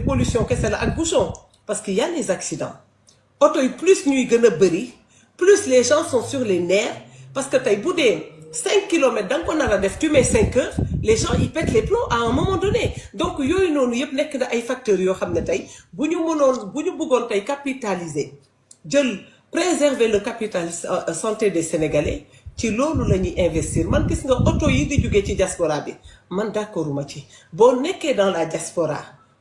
pollution kese la ak bouchon parce qu'il y a les accidents oto yi plus ñuy gën a bëri plus les gens sont sur les nerfs parce que tey bu dee 5 kilomètres da nga ko nar a def tu mets 5 heures les gens ils pètent les plombs à un moment donné donc yooyu noonu yëpp nekk na ay facteurs yoo xam ne tey bu ñu bëggoon tey capitaliser jël préserver le capital santé des Sénégalais ci loolu la ñuy investir man gis nga oto yi di jógee ci diaspora bi man d'accorduma ci boo nekkee dans la diaspora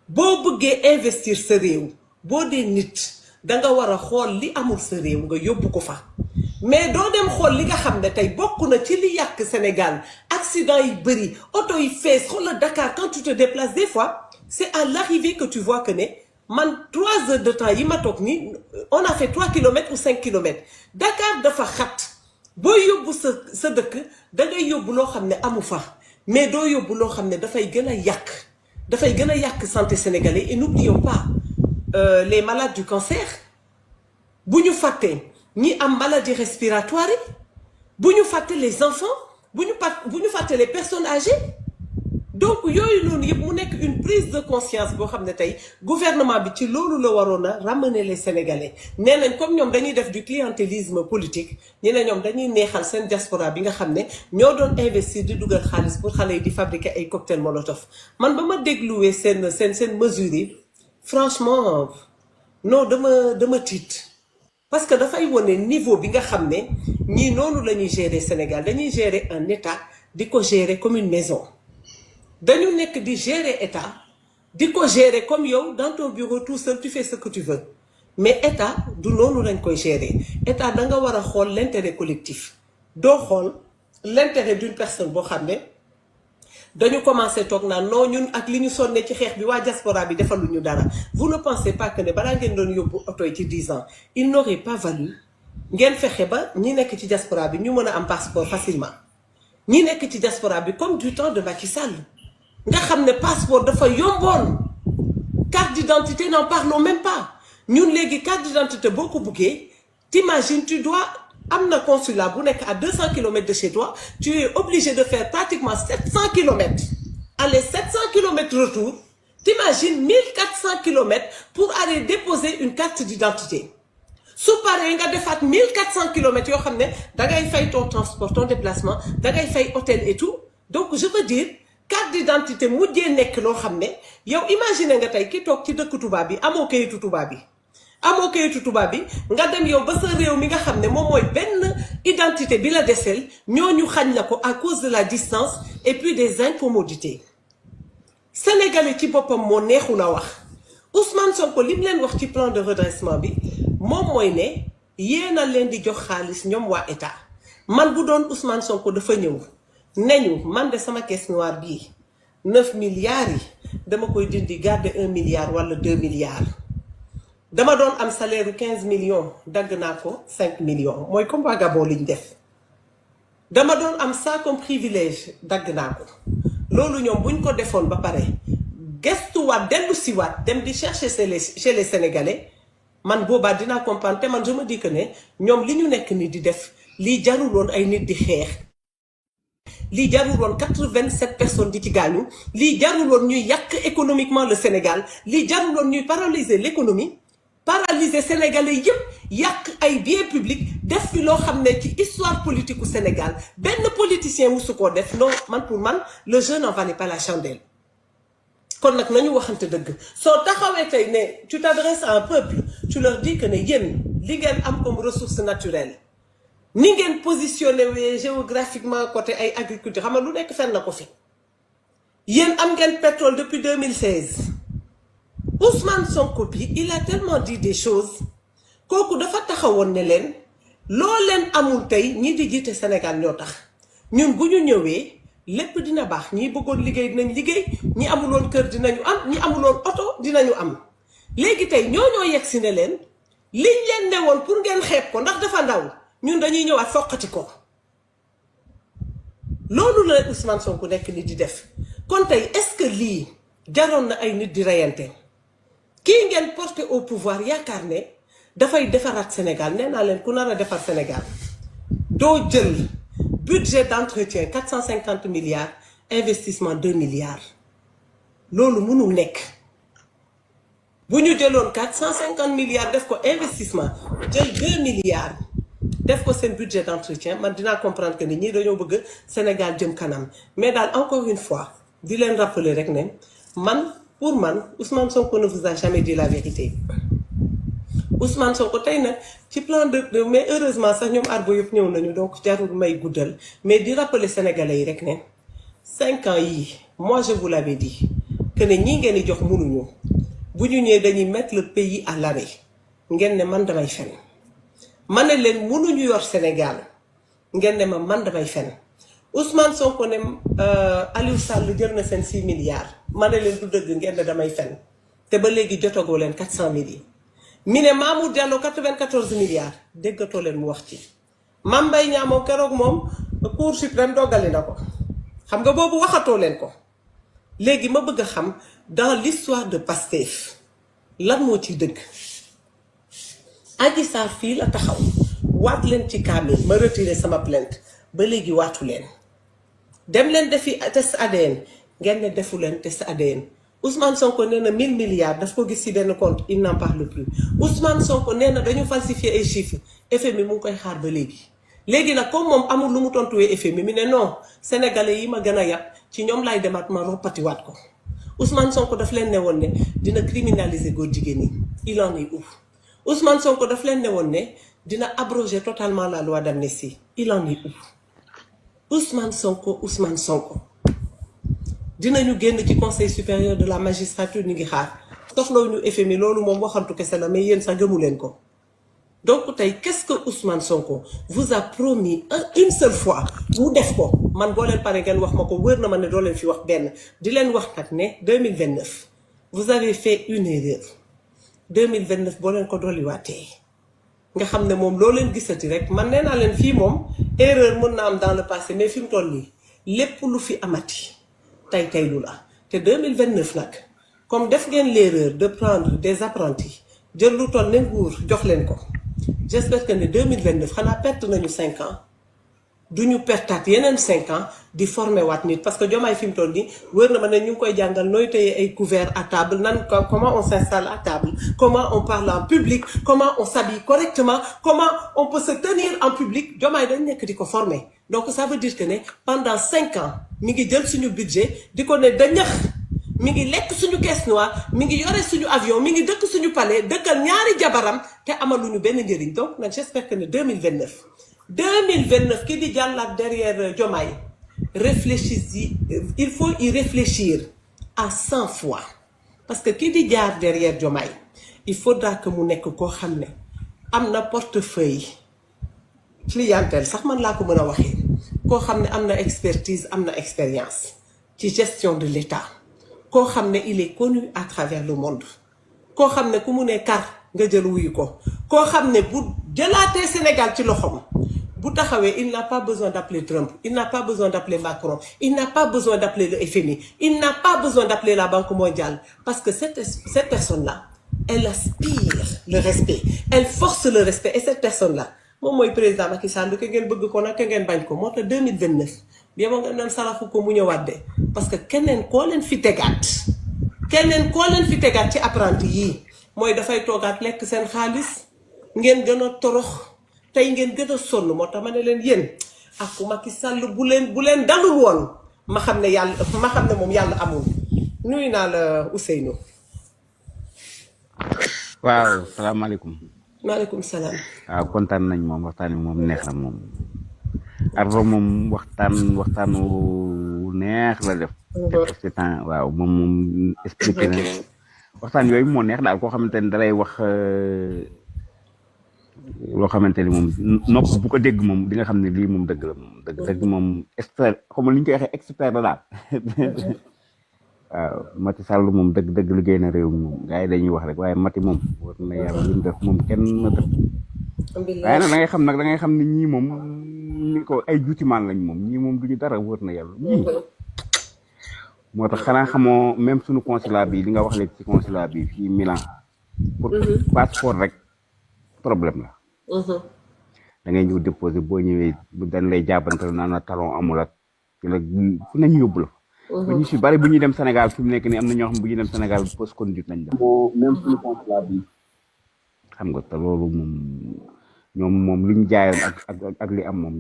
boo bëggee investir sa réew boo dee nit danga war a xool li amul sa réew nga yóbbu ko fa mais doo dem xool li nga xam ne tey bokk na ci li yàq Sénégal accident yi bëri oto yi fees xoolal Dakar quand tu te déplaces des fois c'est à l'arrivée que tu vois que ne man 3 heures de temps yi ma toog nii on a fait 3 kilomètres ou 5 kilomètres Dakar dafa xat boo yóbbu sa dëkk dangay yóbbu loo xam ne amu fa mais doo yóbbu loo xam ne dafay gën a yàq santé sénégalais et n'oublions pas les malades du cancer bu ñu fàttee ñi am maladie respiratoire yi bu ñu fàtte les enfants bu ñu fàtte les personnes âgées donc yooyu noonu yëpp mu nekk une prise de conscience boo xam ne tey gouvernement bi ci loolu la waroon a ramener les Sénégalais nee nañ comme ñoom dañuy def du clientélisme politique ñu ne ñoom dañuy neexal seen diaspora bi nga xam ne ñoo doon investir di dugal xaalis pour xale yi di fabriquer ay cocktail molotov man ba ma dégluwee seen mesures yi franchement non dama tiit parce que dafay wone niveau bi nga xam ne ñii noonu la ñuy gérer Sénégal dañuy gérer un état di ko gérer comme une maison dañu nekk di gérer état di ko gérer comme yow dans ton bureau tout seul tu fais ce que tu veux mais état du noonu lañ koy gérer état da nga war a xool l'intérêt collectif doo xool l'intérêt d'une personne boo xam ne dañu commencé toog naan non ñun ak li ñu sonne ci xeex bi waa diaspora bi defaluñu dara vous ne pensez pas que ne balaa ngeen doon yóbbu oto yi ci 10 ans il n'aurait pas valu ngeen fexe ba ñi nekk ci diaspora bi ñu mën a am passeport facilement ñi nekk ci diaspora bi comme du temps de Macky Sall nga xam ne passeport dafa yomboon carte d'identité n'en parlons même pas ñun léegi carte d'identité boo ko buggee t'imagines tu dois am na consulat bu nekk à 200 kilomètres de chez toi tu es obligé de faire pratiquement 700 kilomètres aller 700 kilomètres retour t'imagines 1400 kilomètres pour aller déposer une carte d'identité su paree nga defaat 1400 kilomètres yoo xam ne dangay fay ton transport ton déplacement dangay fay hôtel et tout donc je veux dire carte d'identité mujjee nekk loo xam ne yow imagine nga tey ki toog ci dëkk tubaab bi amoo kayitu tubaab bi nga dem yow ba sa réew mi nga xam ne moom mooy benn identité bi la deseel ñooñu xañ la ko à cause de la distance et puis des incommodités sénégalais ci boppam moo neexul a wax Ousmane Sonko li mu leen wax ci plan de redressement bi moom mooy ne yéen a leen di jox xaalis ñoom waa état man bu doon Ousmane Sonko dafa ñëw neñu man de sama caisse noire bii 9 milliards yi dama koy dindi garder 1 milliard wala 2 milliards dama doon am salaire u 15 millions dagg naa ko 5 millions mooy comme waa Gabon liñ def dama doon am ça comme privilège dagg naa ko loolu ñoom buñ ko defoon ba pare gestuwaat dellu siwaat dem di chercher chez les Sénégalais man boobaa dinaa comprendre te man je me dis que ne ñoom li ñu nekk ni di def lii jaruloon ay nit di xeex lii jaruloon 87 personnes di ci gaañu lii jaruloon ñuy yàq économiquement le Sénégal lii jaruloon ñuy paralyser l'économie paralyser sénégalais yëpp yàq ay biens publics def fi loo xam ne ci histoire politique u Sénégal benn politicien musu koo def non man pour man le jeu n'en valait pas la chandelle kon nag nañu waxante dëgg soo taxawee tey ne tu t'adresses à un peuple tu leur dis que ne yéen li ngeen am comme ressource naturelle ni ngeen positionné wee géographiquement côté ay agriculture xam nga lu nekk fenn na ko fi yéen am ngeen pétrole depuis 2016 Ousmane Sonko bi il a tellement dit des choses kooku dafa taxawoon ne leen loo leen amul tey ñi di jiite Sénégal ñoo tax ñun bu ñu ñëwee lépp dina baax ñi bëggoon liggéey dinañ liggéey ñi amuloon kër dinañu am ñi amuloon oto dinañu am léegi tey ñoo yegg si ne leen liñ leen ne woon pour ngeen xeeb ko ndax dafa ndaw ñun dañuy ñëwaat foqati ko loolu la Ousmane Sonko nekk ni di def kon tey est-ce que lii jaroon na ay nit di reyante kii ngeen porté au pouvoir yaakaar ne dafay defaraat Sénégal nee naa leen ku nar a defar Sénégal doo jël budget d'entretien 450 milliards investissement 2 milliards loolu mënul nekk bu ñu jëloon 450 milliards def ko investissement jël 2 milliards def ko seen budget d'entretien man dinaa comprendre que ni ñii dañoo bëgg Sénégal jëm kanam mais daal encore une fois di leen rappeler rek ne man pour man Ousmane Sonko ne vous a jamais dit la vérité Ousmane Sonko tey nag ci plan de mais heureusement sax ñoom arbo yëpp ñëw nañu donc jarul may guddal mais di rappeler sénégalais yi rek ne 5 ans yii moi je vous l'avais dit que ne ñii ngeen di jox mënuñu bu ñu ñëwee dañuy mettre le pays à l'arrêt ngeen ne man damay fen ma ne leen mënuñu yor Sénégal ngeen ne ma man damay fen Ousmane Sonko ne Aliou Sall jël na seen 6 milliards ma ne leen du dëgg ngeen ne damay fen te ba léegi jotagoo leen 400 millions mi ne Mamour Diallo 94 milliards déggatoo leen mu wax ci Mame Mbaye Niang moom keroog moom Cour suprême doggali na ko xam nga boobu waxatoo leen ko léegi ma bëgg a xam dans l'histoire de Pastef lan moo ci dëgg Adji Sarr fii la taxaw waat leen ci kaamil ma retiré sama plainte ba léegi waatu leen dem leen defi test ADN ngeen ne defu leen test ADN Ousmane Sonko nee na 1000 milliards daf ko gis ci benn compte il n'en parle plus Ousmane Sonko nee na dañu falsifier ay chiffres FMI mu ngi koy xaar ba léegi léegi nag comme moom amul lu mu tontuwee FMI mi ne non sénégalais yi ma gën a yàpp ci ñoom laay demaat ma roppatiwaat ko Ousmane Sonko daf leen ne woon ne dina criminaliser góor jigéen ñi il en est où Ousmane Sonko daf leen ne woon ne dina abroger totalement la loi d'amnistie il en est où Ousmane Sonko dinañu génn ci conseil supérieur de la magistrature ñu ngi xaar soxlaw ñu FMI loolu moom waxantu kese la mais yéen sax gëmu leen ko donc tey qu'est-ce que Ousmane Sonko vous a promis une seule fois mu def ko man boo leen pare ngeen wax ma ko wër na ma ne doo leen fi wax benn di leen wax nag ne 2029 vous avez fait une erreur 2029 boo leen ko dolliwaatee nga xam ne moom loo leen gisati rek man nee naa leen fii moom erreur mën na am dans le passé mais fi mu toll nii lépp lu fi amati tey lu la te 2029 nag comme def ngeen l'erreur de prendre des apprentis jël lu toll ne nguur jox leen ko j'espère que ne 2029 xanaa perte nañu 5 ans duñu pertaat yeneen 5 ans di former waat nit parce que Diomaye fi mu toll nii wër na ma ne ñu ngi koy jàngal nooy tëye ay couvert à table nan comment on s'installe à table comment on parle en public comment on s'habille correctement comment on peut se tenir en public Diomaye dañ nekk di ko former donc ça veut dire que ne pendant 5 ans mi ngi jël suñu budget di ko ne dañax mi ngi lekk suñu caisse noire mi ngi yore suñu avion mi ngi dëkk suñu palais dëkkal ñaari jabaram te amaluñu benn njëriñ donc nag j'espère que ne 2029 qui di jàllaat derrière Diomaye réfléchissez il faut y réfléchir à 100 fois parce que qui di jaar derrière Diomaye il faudra que mu nekk koo xam ne am na portefeuille clientèle sax man laa ko mën a waxee koo xam ne am na expertise am na expérience ci gestion de l'État koo xam ne il est connu à travers le monde koo xam ne ku mu ne kar nga jël wuyu ko koo xam ne bu jëlaatee Sénégal ci loxoom bu taxawee il n'a pas besoin d'appeler Trump il n'a pas besoin d'appeler Macron il n'a pas besoin d'appeler le FMI il n'a pas besoin d'appeler la Banque mondiale parce que cette personne-là elle aspire le respect elle force le respect et cette personne-là moom mooy président Macky Sall ke ngeen bëgg ko nag ke ngeen bañ ko moo tax 2029 bi ma nga doon saraxu ko mu ñëwaat de parce que keneen koo leen fi tegaat ci apprenti yii mooy dafay toogaat lekk seen xaalis ngeen gën a torox tey ngeen gën a sonn moo tax ma ne leen yéen ak Macky Sall bu leen dalul woon ma xam ne moom yàlla amul nuyu naa la Ousseynou. waaw salaamaaleykum. maaleykum salaam. waaw kontaan nañ moom waxtaan wi moom neex na moom. Ardo moom waxtaanu neex la def. te temps waaw moom expliqué na waxtaan yooyu moo neex daal koo xamante ni dalay wax loo xamante ni moom nopp bu ko dégg moom di nga xam ne lii moom dëgg la moom dëgg moom expert xam nga li ñu koy waxee expert la daal. waaw Macky Sall moom dëgg liggéey na réew mi moom gars yi dañuy wax rek waaye Macky moom war na yàlla li mu def moom kenn na def waaye nag da ngay xam ne ñii moom ni ko ay juutimaan lañ moom ñii moom duñu dara wër na yàlla ñii moo tax xanaa xamoo même suñu consulat bi li nga wax léegi ci consulat bi fii Milan pour passeport rek problème la da ngay ñëw déposer boo ñëwee dañ lay jàbbantal naan na talon amul ak ci la fu nañu yóbbu la ba ñu si bari bu ñuy dem Sénégal fi mu nekk nii am na ñoo xam bu ñuy dem Sénégal post conduite lañ def. même plus consulat bi xam nga te loolu moom li ñu jaayoon ak li am moom.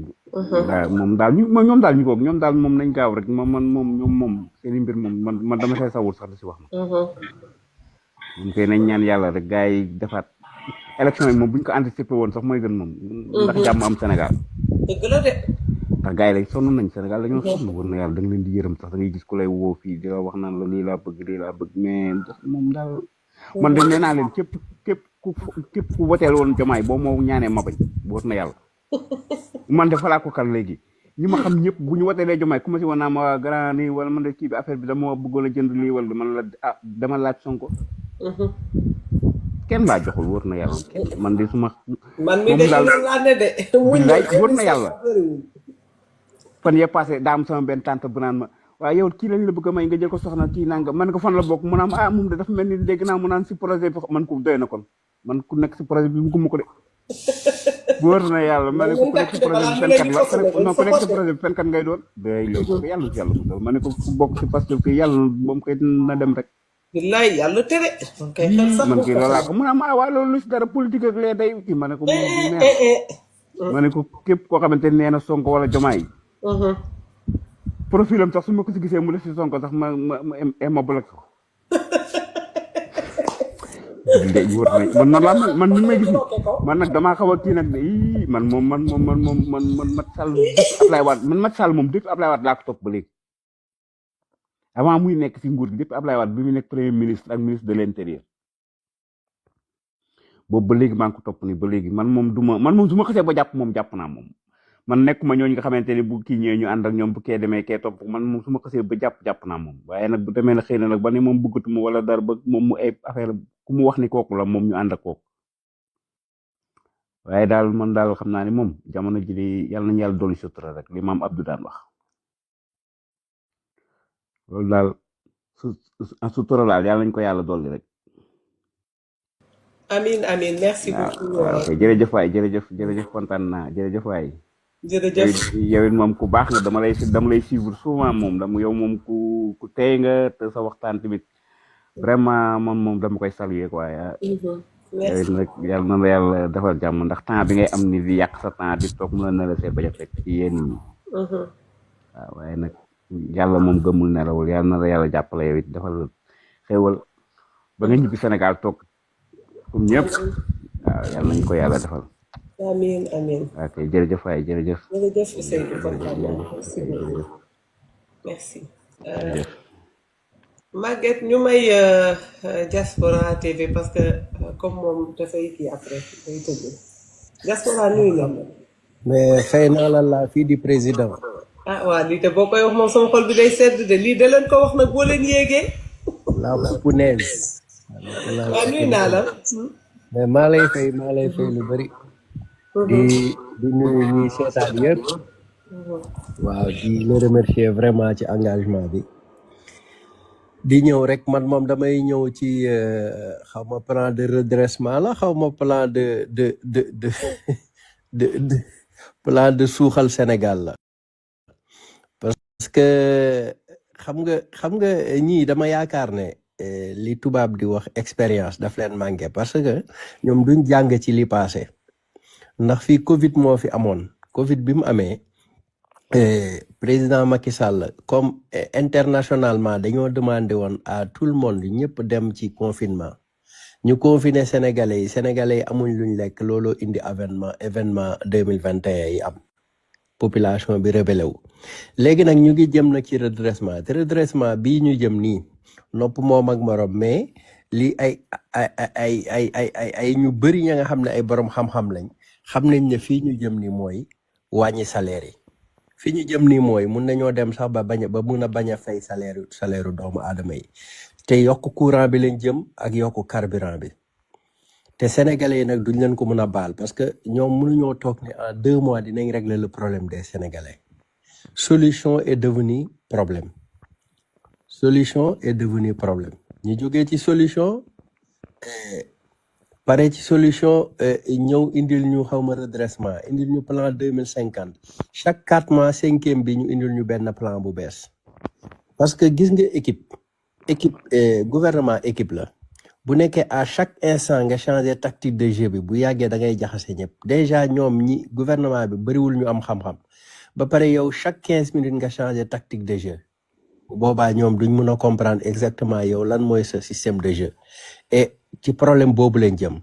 moom daal ñoom daal ñu ko ñoom daal moom nañ gaaw rek moom seen i mbir moom man dama see sawul sax di si wax na. moom kay nañ ñaan yàlla rek gars yi defaat élection yi moom bu ñu ko anticipé woon sax mooy gën moom. ndax jàmm am Sénégal. dëgg la de. ndax gars yi rek sonn nañ Sénégal dañoo sonn war na yàlla da nga leen di yërëm sax da ngay gis ku lay woo fii di la wax naan la lii laa bëgg mais moom daal man de nee naa leen képp ku woteel woon Diomaye boo moo ñaanee ma bañ war na yàlla man de falaa ko kal léegi ñi ma xam ñëpp bu ñu woteelee Diomaye ku ma si woon naa ma grand nii wala man de kii bi affaire bi dama bëggoon a jënd lii wala dama laaj Sonko kenn laa joxul wóor na yàlla man de suma man mi de laa ne de wóor na yàlla fan yee passé daa am sama benn tante bu naan ma waaye yow kii lañ la bëgg a may nga jël ko soxna kii nanga man ko fan la bokk mu naan moom de dafa mel ni dégg naa mu naan si projet bi man ko doy na kon man ku nekk si projet bi bëgguma ko de wóor na yàlla ma ne ko ku nekk si projet bi fenkat la non ku nekk si projet bi fenkat ngay doon day léegi yàlla si yàlla musal ma ne ko ku bokk si Pastef que yàlla moom koy na dem rek billaay yàlla tere man kii loolaa ko mu naan waaye loolu lu si dara politique ak lee day kii ma ne ko ma ne ko képp koo xamante nee na Sonko wala Diomaye profilam sax su ma ko si gisee mu def si Sonko sax ma bloqué ko léegi wóor nañ man noonu laa man ni may gis man nag damaa xaw a kii nag ne ii man Macky Sall Ablaye Wade man Macky Sall moom depuis Ablaye Wade laa ko topp ba léegi avant muy nekk si nguur gi depuis Ablaye Wade bi muy nekk premier ministre ak ministre de l'intérieur boobu ba léegi maa ngi ko topp nii ba léegi man moom su ma xasee ba jàpp moom jàpp naa moom man nekkuma ñooñu nga xamante ni bu kii ñëwee ñu ànd ak ñoom bu kee demee kee topp man moom su ma xasee ba jàpp naa moom waaye nag bu demee na xëy na nag ba ne moom bëggatuma wala dara ba moom mu ay affaire ku mu wax ni kooku la moom ñu ànd ak kooku waaye daal man daal xam naa ni moom jamono ji di yàlla nañu yàlla dolli sutura rek li maam Abdou daan wax loolu daal sutura daal yàlla nañu ko yàlla dolli rek. amiin merci beaucoup. waaw jërëjëf waay jërëjëf kontaan naa jërëjëf waay. jërëjëf yow it moom ku baax nga dama lay suivre souvent moom yow moom ku tey nga te sa waxtaan tamit vraiment moom dama koy saluer quoi. yow it nag yàlla na la yàlla defal jàmm ndax temps bi ngay am ni di yàq sa temps di toog mën na la see bañ a fekk ci yéen ñi. waaw waaye nag yàlla moom gëmul nelawul yàlla na la yàlla jàppale yow it defal xéwal ba nga ñibbi Sénégal toog comme ñëpp waaw yàlla nañu ko yàlla defal. amiin ok jërëjëf waay jërëjëf. merci. Maguette ñu may Diaspora TV parce que comme moom dafay kii après day tëj Diaspora nuyu nga ma. mais xëy na la fii di président. waaw lii de boo koy wax moom sama xol bi day sedd de lii de leen ko wax nag boo leen yéegee. la punaise. waaw nuyu naa la. mais maa lay fay lu bari. di nuyu ñuy seetaan yëpp. waaw di la remercier vraiment ci engagement bi. di ñëw rek man moom damay ñëw ci xaw ma plan de redressement la xaw ma plan de plan de suuxal Sénégal la. parce que xam nga ñii dama yaakaar ne li tubaab di wax expérience daf leen manqué parce que ñoom duñ jàng ci li passé ndax fii Covid moo fi amoon Covid bi mu amee président Macky Sall comme internationalement dañoo demandé woon à tout le monde ñëpp dem ci confinement ñu confiner sénégalais yi amuñ luñ lekk looloo indi événement 2021 yi am population bi rebelle wu. léegi nag ñu ngi jëm nag ci redressement te redressement bii ñu jëm nii nopp moom ak morom mais lii ay ñu bëri ña nga xam ne ay borom xam-xam lañ xam nañ ne fii ñu jëm nii mooy wàññi salaire yi. fi ñu jëm nii mooy mun nañoo dem sax ba mun a bañ a fay salaire doomu aadama yi te yokk courant bi lañ jëm ak yokk carburant bi te sénégalais yi nag duñ leen ko mun a baal parce que ñoom mënuñoo toog ne en 2 mois dinañ régler le problème des sénégalais. Solution est devenue problème ñu jógee ci solution pare ci solution ñëw indil ñu xawma redressement indil ñu plan 2050 chaque 4 mois 5e bi ñu indil ñu benn plan bu bees parce que gis nga équipe gouvernement équipe la bu nekkee à chaque instant nga changer tactique de jeu bi bu yàggee da ngay jaxase ñëpp déjà ñoom ñi gouvernement bi bëriwul ñu am xam-xam ba pare yow chaque 15 minutes nga changer tactique de jeu boobaa ñoom duñ mun a comprendre exactement yow lan mooy sa système de jeu et ci problème boobu lañ jëm.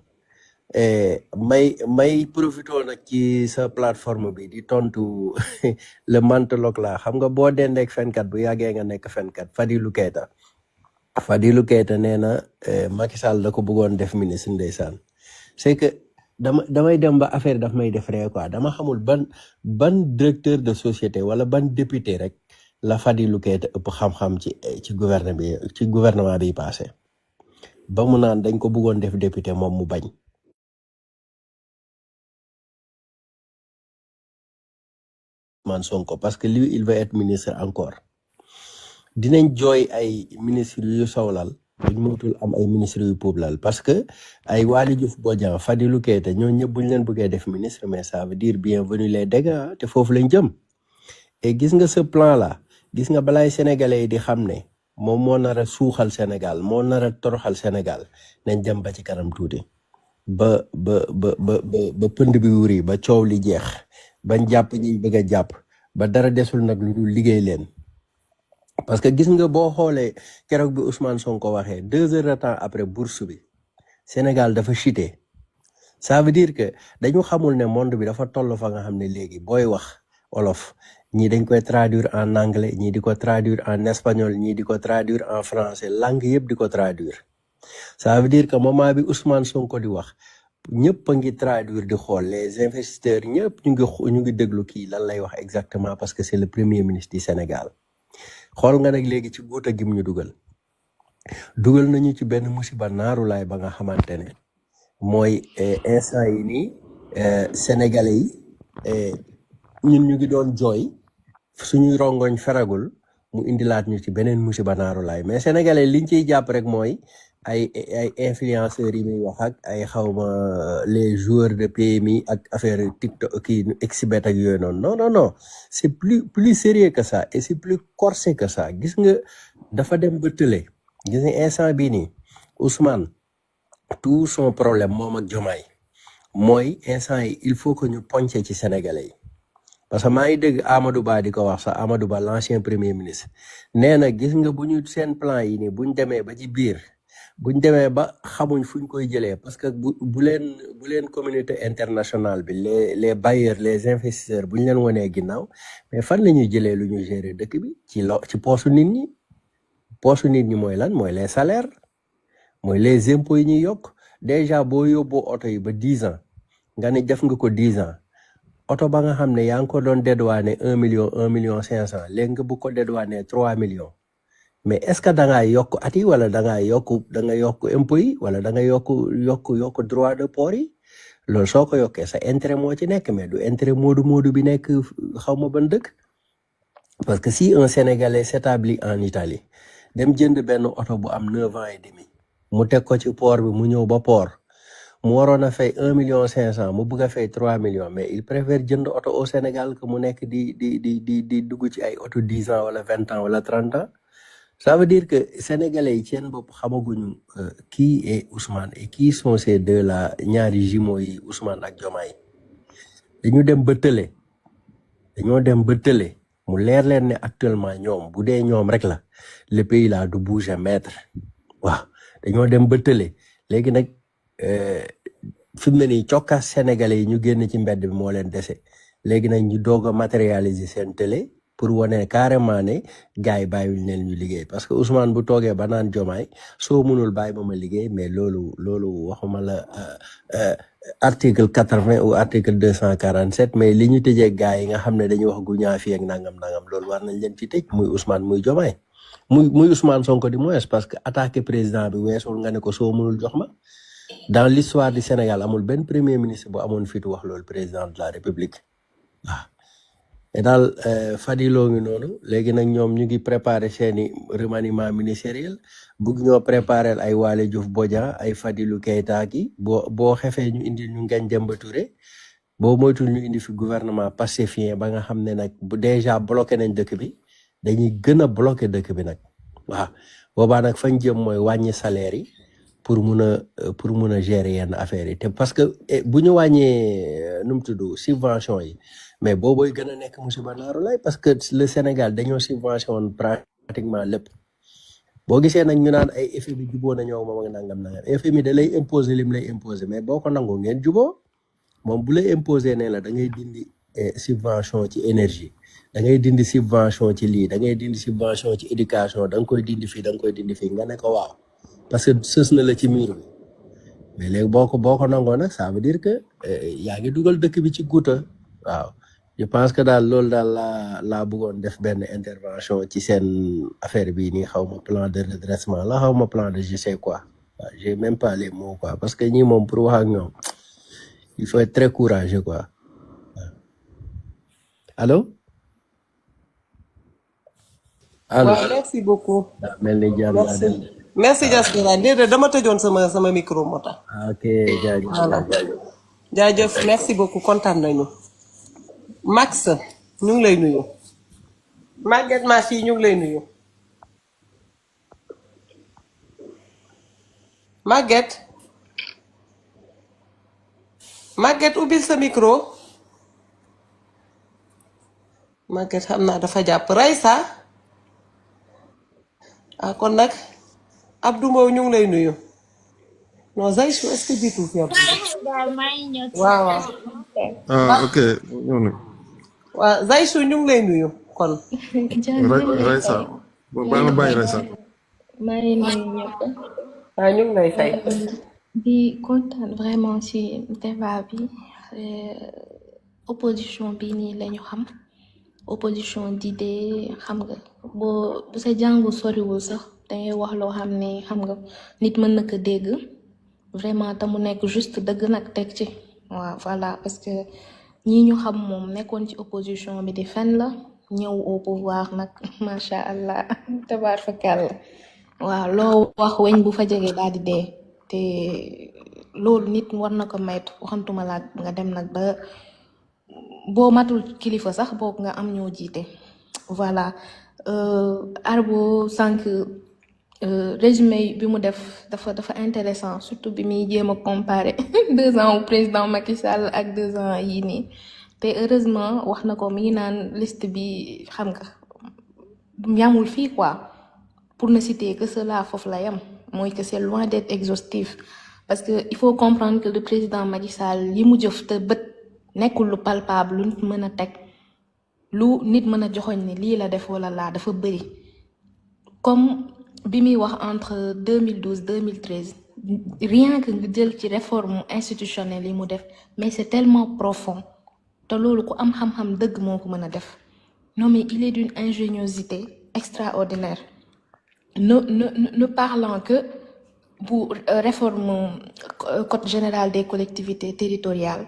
may profité nag ci sa plateforme bi di tontu le mantologue la xam nga boo dendeek fenkat bu yàggee nga nekk fenkat Fadilou Keita nee na Macky Sall da ko bëggoon def ministre ndeysaan c'est que damay dem ba affaire daf may def ree quoi dama xamul ban directeur de société wala ban député rek la Fadilou Keita ëpp xam-xam ci gouvernement bi passé ba mu naan dañ ko bëggoon def député moom mu bañ Man Sonko parce que lui il va être ministre encore dinañ jooy ay ministre yu sowlal buñ mënatul am ay ministre yu puublal parce que ay Waly Diouf Bodian Fadilou Keita ñoo ñëpp buñ leen bëggee def ministre mais ça veut dire bienvenue les dégâts te foofu lañ jëm et gis nga ce plan là gis nga balaay sénégalais yi di xam ne moom moo nar a suuxal Sénégal moo nar a toroxal Sénégal nañ dem ba ci kanam tuuti ba pënd bi wuri ba coow li jeex bañ jàpp ñi bëgg a jàpp ba dara desul nag lu dul liggéey leen parce que gis nga boo xoolee keroog bi Ousmane Sonko waxee 2 heures de temps après bourse bi Sénégal dafa chuté ça veut dire que dañu xamul ne monde bi dafa toll fa nga xam ne léegi booy wax olof ñii dañ koy traduire en anglais ñii di ko traduire en espagnol ñii di ko traduire en français langue yëpp di ko traduire ça veut dire que moment bi Ousmane Sonko di wax ñëpp a ngi traduire di xool les investisseurs ñëpp ñu ngi déglu kii lan lay wax exactement parce que c'est le premier ministre du Sénégal xool nga nag léegi ci guuta gim ñu dugal nañu ci benn musiba naaru laay ba nga xamante ne mooy instant yi nii sénégalais yi ñun ñu ngi doon jooy suñuy rongoñ feragul mu indilaat ñu ci beneen musiba naaru laay mais sénégalais liñ ciy jàpp rek mooy ay influenceurs yi muy wax ak ay xawma les joueurs de PMI ak affaire TikTok kii exhibet ak yooyu noonu non c'est plus sérieux que ça et c'est plus corsé que ça gis nga dafa dem ba tële gis nga instant bii nii Ousmane tout son problème moom ak Diomaye mooy instant yi il faut que ñu poñce ci sénégalais yi parce que maa ngi dégg Amadou Ba di ko wax sax Amadou Ba l'ancien premier ministre nee na gis nga bu ñu seen plan yi nii buñ demee ba ci biir buñ demee ba xamuñ fuñ koy jëlee parce que bu leen communauté internationale bi les bailleurs les investisseurs buñ leen wanee ginnaaw mais fan la ñuy jëlee lu ñu gérer dëkk bi ci poosu nit ñi mooy lan mooy les salaires mooy les impôts yi ñuy yokk déjà boo yóbboo oto yi ba 10 ans nga ne def nga ko 10 ans oto ba nga xam ne yaa ngi ko doon dédouané 1 million 500 léegi nga bu ko dédouané 3 millions mais est-ce que da ngaa yokk at yi wala da nga yokk impôt yi wala da nga yokk droit de port yi loolu soo ko yokkee sa intérêt moo ci nekk mais du intérêt moodu bi nekk xaw ma ban dëkk parce que si un Sénégalais s'établit en Italie dem jënd benn oto bu am 9 ans et demi mu teg ko ci port bi mu ñëw ba port mu waroon a fay 1 million 500 mu bëgg a fay 3 millions mais il préfère jënd oto au Sénégal que mu nekk di dugg ci ay oto 10 ans wala 20 ans wala 30 ans. Ça veut dire que sénégalais yi seen bopp xamaguñu qui est Ousmane et qui sont ces deux là ñaari jumeaux yi Ousmane ak Diomaye dañoo dem ba tële mu leer leen ne actuellement ñoom bu dee ñoom rek la le pays là du bouger mètre waaw dañoo dem ba tële léegi nag fi mu ne nii cokkaas sénégalais yi ñu génn ci mbedd bi moo leen dese léegi nag ñu doog a matérialiser seen télé pour wane carrément ne gars yi bàyyiwuñ leen ñu liggéey parce que Ousmane bu toogee ba naan Diomaye soo mënul bàyyi ba ma liggéey mais loolu waxuma la article 80 ou article 247 mais li ñu tëjee gars yi nga xam ne dañuy wax gu ñaa fi ak nangam loolu war nañ leen ci tëj muy Ousmane muy Diomaye muy Ousmane Sonko di moins parce que attaqué président bi weesul nga ne ko soo mënul jox ma dans l'histoire du Sénégal amul benn premier ministre bu amoon fitu wax loolu président de la République waaw et daal Fadiloo ngi noonu léegi nag ñoom ñu ngi préparé seeni remaniement ministériel bugg ñoo préparé ay Waly Diouf Bodian ay Fadilou Keita ki boo xefee ñu indi ñu Ngagne Demba Touré boo moytul ñu indi fi gouvernement pastefien ba nga xam ne nag bu déjà bloqué nañ dëkk bi dañuy gën a bloqué dëkk bi nag waaw boobaa nag fañ jëm mooy wàññi salaire yi pour mun a gérer yenn affaires yi te parce que bu ñu wàññee nu mu tudd subvention yi mais boobooy gën a nekk musiba naaru lay parce que le Sénégal dañoo subvention pratiquement lépp boo gisee nag ñu naan ay FMI juboo na ñëw moom ak nangam FMI da lay imposer lim lay imposer mais boo ko nangoo ngeen juboo moom bu lay imposer ne la da ngay dindi subvention ci énergie da ngay dindi subvention ci lii da ngay dindi subvention ci éducation da nga koy dindi fii da nga koy dindi fii nga ne ko waaw parce que sës na la ci miir bi mais léegi boo ko nangoo nag ça veut dire que yaa ngi dugal dëkk bi ci guuta waaw je pense que daal loolu daal laa bëggoon def benn intervention ci seen affaire bii nii xaw ma plan de redressement la xaw ma plan de je sais quoi waaw j'ai même pas les mots quoi parce que ñii moom pour wax ak ñoom il faut être très courageux quoi allo allo waaw merci beaucoup. mel ni jàmm naa dem merci Diaspora déedéet dama tëjoon sama micro moo tax. ok jaajëf voilà jaajëf merci beaucoup kontaan nañu. Max ñu ngi lay nuyu. Maguette ma fille ñu ngi lay nuyu. Maguette ubbil sa micro. Maguette xam naa dafa jàpp Raysa kon nag Abdou Mbow ñu ngi lay nuyu. non Zaychou est-ce que jiitu fi waaw. ok ñëw na. waaw Zaychou ñu ngi lay nuyu kon. Raysa baa nga bàyyi Raysa. maa ngi nuyu ñëpp. waaw ñu ngi lay fay. di kontaan vraiment ci débat bi opposition bi nii lañu xam opposition d'idée xam nga bu sa jàngu soriwul sax dangay wax loo xam ne xam nga nit mën na ko dégg vraiment te mu nekk juste dëgg nag teg ci waaw voilà parce que ñii ñu xam moom nekkoon ci opposition bi di fen la ñëw au pouvoir nag macha allah tabaar fakal waaw loo wax weñ bu fa jege daal di dee te loolu nit war na ko maytu waxantuma la nga dem nag ba boo matul kilifa sax boog nga am ñoo jiite voilà Arbo sànq résumé bi mu def dafa intéressant surtout bi muy jéem a comparer 2 ans au président Macky Sall ak 2 ans yii nii te heureusement wax na ko mi ngi naan liste bi xam nga yamul fii quoi pour ne citer que cela foofu la yam mooy que c'est loin d'être exhaustif parce que il faut comprendre que le président Macky Sall yi mu jëf te bët nekkul lu palpable lu nit mën a teg lu nit mën a joxoñ ni lii la def wala laa dafa bëri comme bi muy wax entre 2012 2013 rien que nga jël ci réforme institutionnelle yi mu def mais c'est tellement profond te loolu ku am xam-xam dëgg moo ko mën a def non mais il est d'une ingéniosité extraordinaire ne parlant que pour réforme code général des collectivités territoriales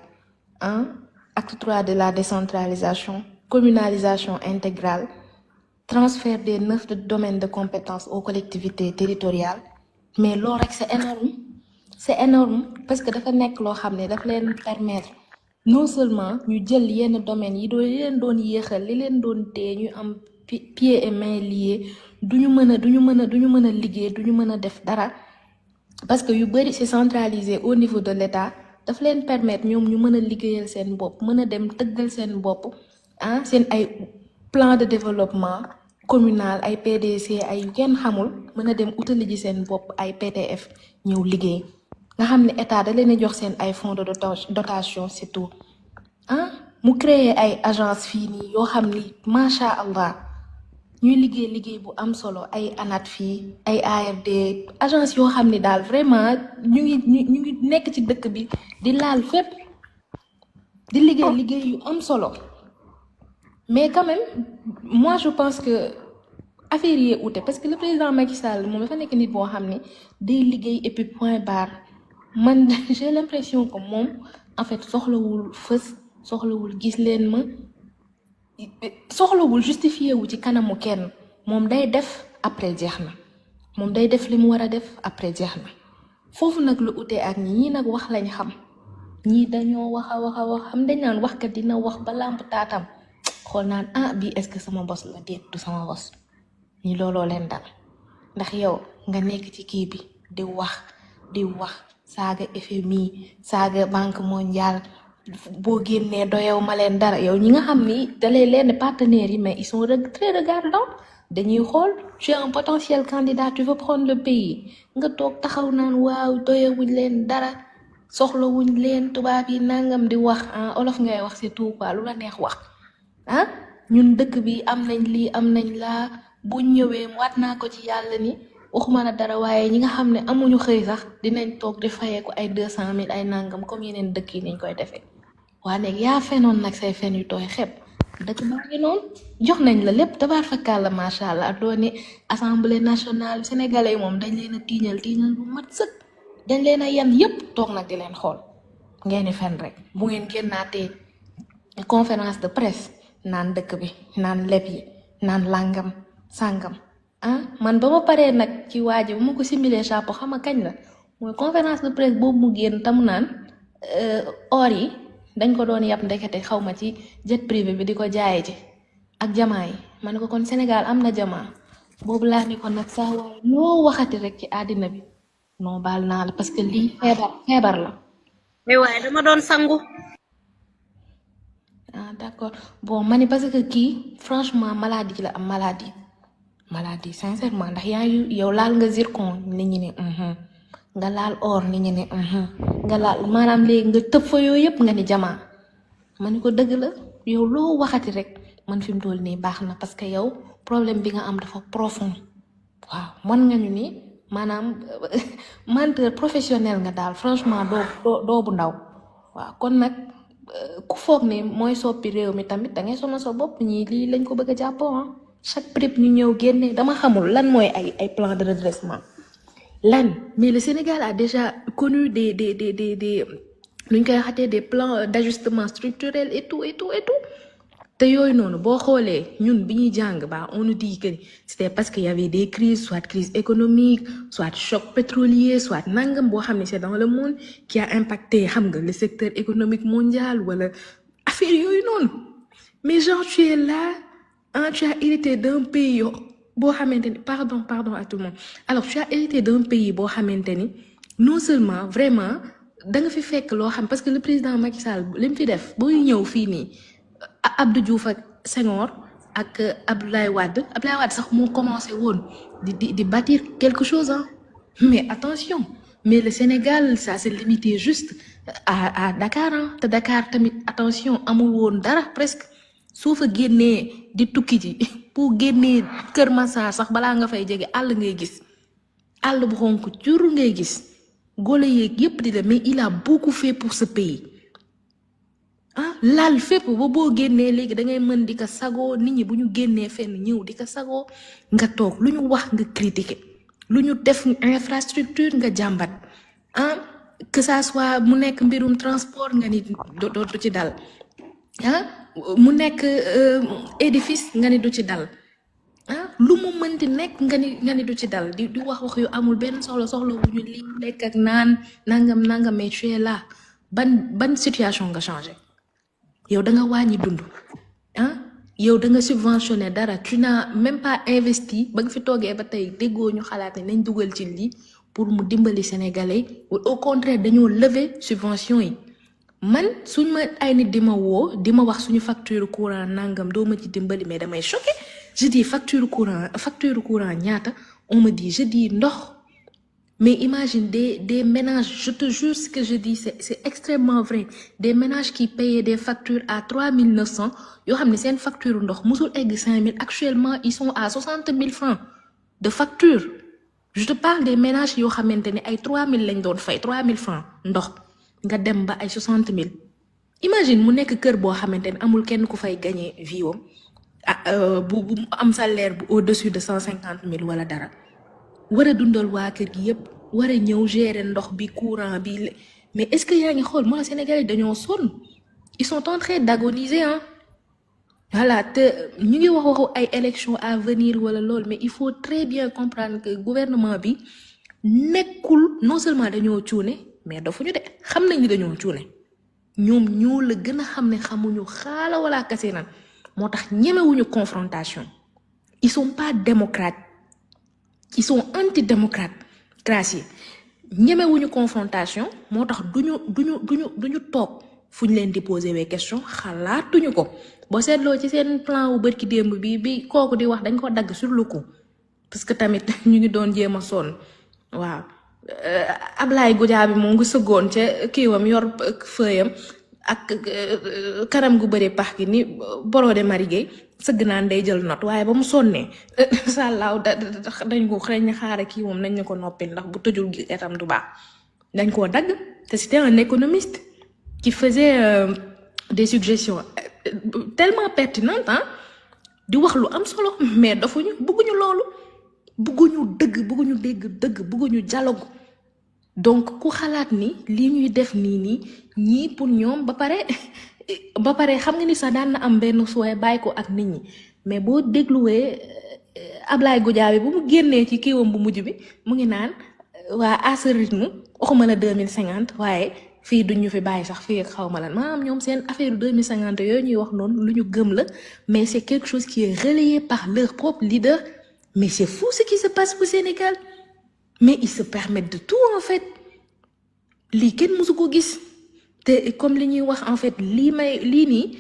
acte 3 de la décentralisation communalisation intégrale transfert des 9 domaines de compétences aux collectivités territoriales mais loolu rek c'est énorme parce que dafa nekk loo xam ne daf leen permettre non seulement ñu jël yenn domaines yi li leen doon yéexal li leen doon tee ñu am pieds et mains liés duñu mën a liggéey duñu mën a def dara parce que yu bari c'est centralisé au niveau de l'État daf leen permettre ñoom ñu mën a liggéeyal seen bopp mën a dem tëggal seen bopp seen ay plan de développement communal ay PDC ay yu kenn xamul mën a dem utali ji seen bopp ay PTF ñëw liggéey nga xam ne état da leen jox seen ay fonds de dotation c'est tout mu créer ay agence fii nii yoo xam ni macha allah ñuy liggéey bu am solo ay ANAT fii ay ARD agence yoo xam ni daal vraiment ñu ngi nekk ci dëkk bi di laal fépp di liggéey yu am solo mais quand même moi je pense que affaire yi ute parce que le président Macky Sall moom dafa nekk nit boo xam ne day liggéey et puis point barre man j'ai l'impression que moom en fait soxlawul fës soxlawul gis leen ma soxlawul justifié wu ci kanamu kenn moom day def après jeex na moom day def li mu war a def après jeex na foofu nag lu ute ak ñii nag wax lañ xam ñii dañoo wax xam dañ naan waxkat dina wax ba làmp taatam xool naan ah bii est-ce que sama bos la déet du sama bos ñi looloo leen dal ndax yow nga nekk ci kii bi di wax saaga FMI saaga banque mondiale boo génnee doyew ma leen dara yow ñi nga xam ni dalee leen partenaires yi mais ils sont très regardants dañuy xool tu es un potentiel candidat tu veux prendre le pays nga toog taxaw naan waaw doyewuñ leen dara soxlawuñ leen tubaab yi nangam di wax ah olof ngay wax c'est tout quoi lu la neex wax ah ñun dëkk bi am nañ lii am nañ laa buñ ñëwee waat naa ko ci yàlla ni waxuma la dara waaye ñi nga xam ne amuñu xëy sax dinañ toog di fayee ko ay 200 000 ay nangam comme yeneen dëkk yi niñ koy defee waa léegi yaa fenoon nag say fen yu tooy xepp dëkk baa ngi noonu jox nañ la lépp tabaar fakkaal la macha allah dooni assemblée nationale sénégalais moom dañ leen a tiiñal bu mat sëkk dañ leen a yan yépp toog nag di leen xool ngeen di fen rek bu ngeen génnaatee conférence de presse naan dëkk bi naan leb yi naan langam sàngam ah man ba ma paree nag ci waaji bu ma ko simile chapeau xam nga kañ la mooy conférence de presse boobu mu génn tamu naan or yi dañ ko doon yàpp ndekete xaw ma ci jet privé bi di ko jaaye ci ak jamaa yi ma ne ko kon Sénégal am na jamaa boobu laa ni ko nag saa waaye loo waxati rek ci àddina bi non baal naa la parce que lii feebar la mais waaye dama doon sangu. ah d'accord bon ma ni parce que kii franchement maladie la am maladie sincèrement ndax yaa ngi yow laal nga zircon nit ñi ne nga laal or nit ñi ne nga laal maanaam léegi nga tëb fa yooyu yëpp nga ni jamaa ma ni ko dëgg la yow loo waxati rek man fi mu toll nii baax na parce que yow problème bi nga am dafa profond waaw mën nga ñu ni maanaam menteur professionnel nga daal franchement doo bu ndaw waaw kon nag ku foog ne mooy soppi réew mi tamit da ngay sonal sa bopp ñii lii lañ ko bëgg a jàppoo chaque prip ñu ñëw génne dama xamul lan mooy ay plan de redressement lan mais le Sénégal a déjà connu des nuñ koy waxatee des plans d'ajustement structurel et tout te yooyu noonu boo xoolee ñun bi ñuy jàng ba on nous dit que c'était parce qu'il y avait des crises soit crise économique soit choc pétrolier soit nangam boo xam ne c'est dans le monde qui a impacté xam nga le secteur économique mondial wala affaire yooyu noonu mais genre tu es là tu as hérité d'un pays boo xamante ni pardon à tout le monde alors tu as hérité d'un pays boo xamante ni non seulement vraiment da nga fi fekk loo xam parce que le président Macky Sall li mu fi def booy ñëw fii nii Abdou Diouf ak Senghor ak Abdoulaye Wade sax moo commencé woon di bâtir quelque chose mais attention mais le Sénégal ça s'est limité juste à Dakar te Dakar tamit attention amul woon dara presque soo fa génnee di tukki ji pour génnee Kër Massar sax balaa nga fay jege àll ngay gis àll bu xonk jur ngay gis gole yeeg yépp di la mais il a beaucoup fait pour ce pays laal fépp ba boo génnee léegi da ngay mën di ko sagoo nit ñi bu ñu génnee fenn ñëw di ko sagoo nga toog lu ñu wax nga critiquer lu ñu def infrastructure nga jàmbat que ça soit mu nekk mbirum transport nga ni du ci dal mu nekk édifice nga ni du ci dal lu mu mënti nekk nga ni du ci dal di wax yu amul benn soxla bu ñu li lekk ak naan nangam mais tu es là ban situation nga changé yow da nga wàññi dund yow da nga subventionné dara tu n'as même pas investi ba nga fi toogee ba tey déggoo ñu xalaat ne nañ dugal ci lii pour mu dimbali sénégalais au contraire dañoo lever subvention yi man suñ ma ay nit di ma woo di ma wax suñu facture courant nangam doo ma ci dimbali mais damay choqué je dis facture courant ñaata on me dit je dis ndox mais imagine des ménages je te jure ce que je dis c'est extrêmement vrai des ménages qui payaient des factures à 3900 yoo xam ne seen facture ndox musul egg 5000 actuellement ils sont à 60 000 francs de facture je te parle des ménages yoo xamante ne ay 3000 lañ doon fay 3000 francs ndox nga dem ba ay 60 000 imagine mu nekk kër boo xamante ne amul kenn ku fay gagner vie bu am salaire bu au-dessus de 150 000 wala dara war a dundal waa kër gi yépp war a ñëw gérer ndox bi courant bi mais est-ce que yaa ngi xool moi Sénégalais dañoo sonn ils sont en train d'agoniser voilà te ñu ngi waxu ay élections à venir wala lool mais il faut très bien comprendre que gouvernement bi nekkul non seulement dañoo cuune mais dafuñu de xam nañ ni dañoo cuune ñoom ñoo la gën a xam ne xamuñu xaala wala kase nan moo tax ñemewuñu confrontation ils sont pas démocrates ils sont anti-démocratie ñemewuñu confrontation moo tax duñu toog fu ñu leen di poser wee question xalaatuñu ko boo seetloo ci seen plan wu bërki démb bi kooku di wax dañ ko dagg sur le coup parce que tamit ñu ngi doon jéem a sonn waaw Ablaye Goudiaby moom ngi sëggoon ca kiiwam yor fëyam ak kanam gu bëri pax gi ni Borode Marie Gueye sëgg naan day jël note waaye ba mu sonnee sàllaaw dañ ko xaare kii moom nañ ñu ko noppil ndax bu tëjul gi itam du baax dañ koo dagg te c'était un économiste qui faisait des suggestions tellement pertinentes di wax lu am solo mais dafuñu bëgguñu loolu bëgguñu dëgg bëgguñu dégg dëgg bëgguñu dialogue donc ku xalaat ni lii ñuy def nii ñii pour ñoom ba pare xam nga ni sax daan na am benn souhait bàyyi ko ak nit ñi mais boo dégluwee Ablaye Goudiaby bu mu génnee ci kiiwam bu mujj bi mu ngi naan waa à ce rythme waxuma la 2050 waaye fii duñ ñu fi bàyyi sax fii ak xawma lan maanaam ñoom seen affaire 2050 yooyu ñuy wax noonu lu ñu gëm la mais c'est quelque chose qui est relayé par leur propre leader. Mais c'est fou ce qui se passe au Sénégal. Mais ils se permettent de tout en fait. Lii kenn musu ko gis te comme li ñuy wax en fait lii nii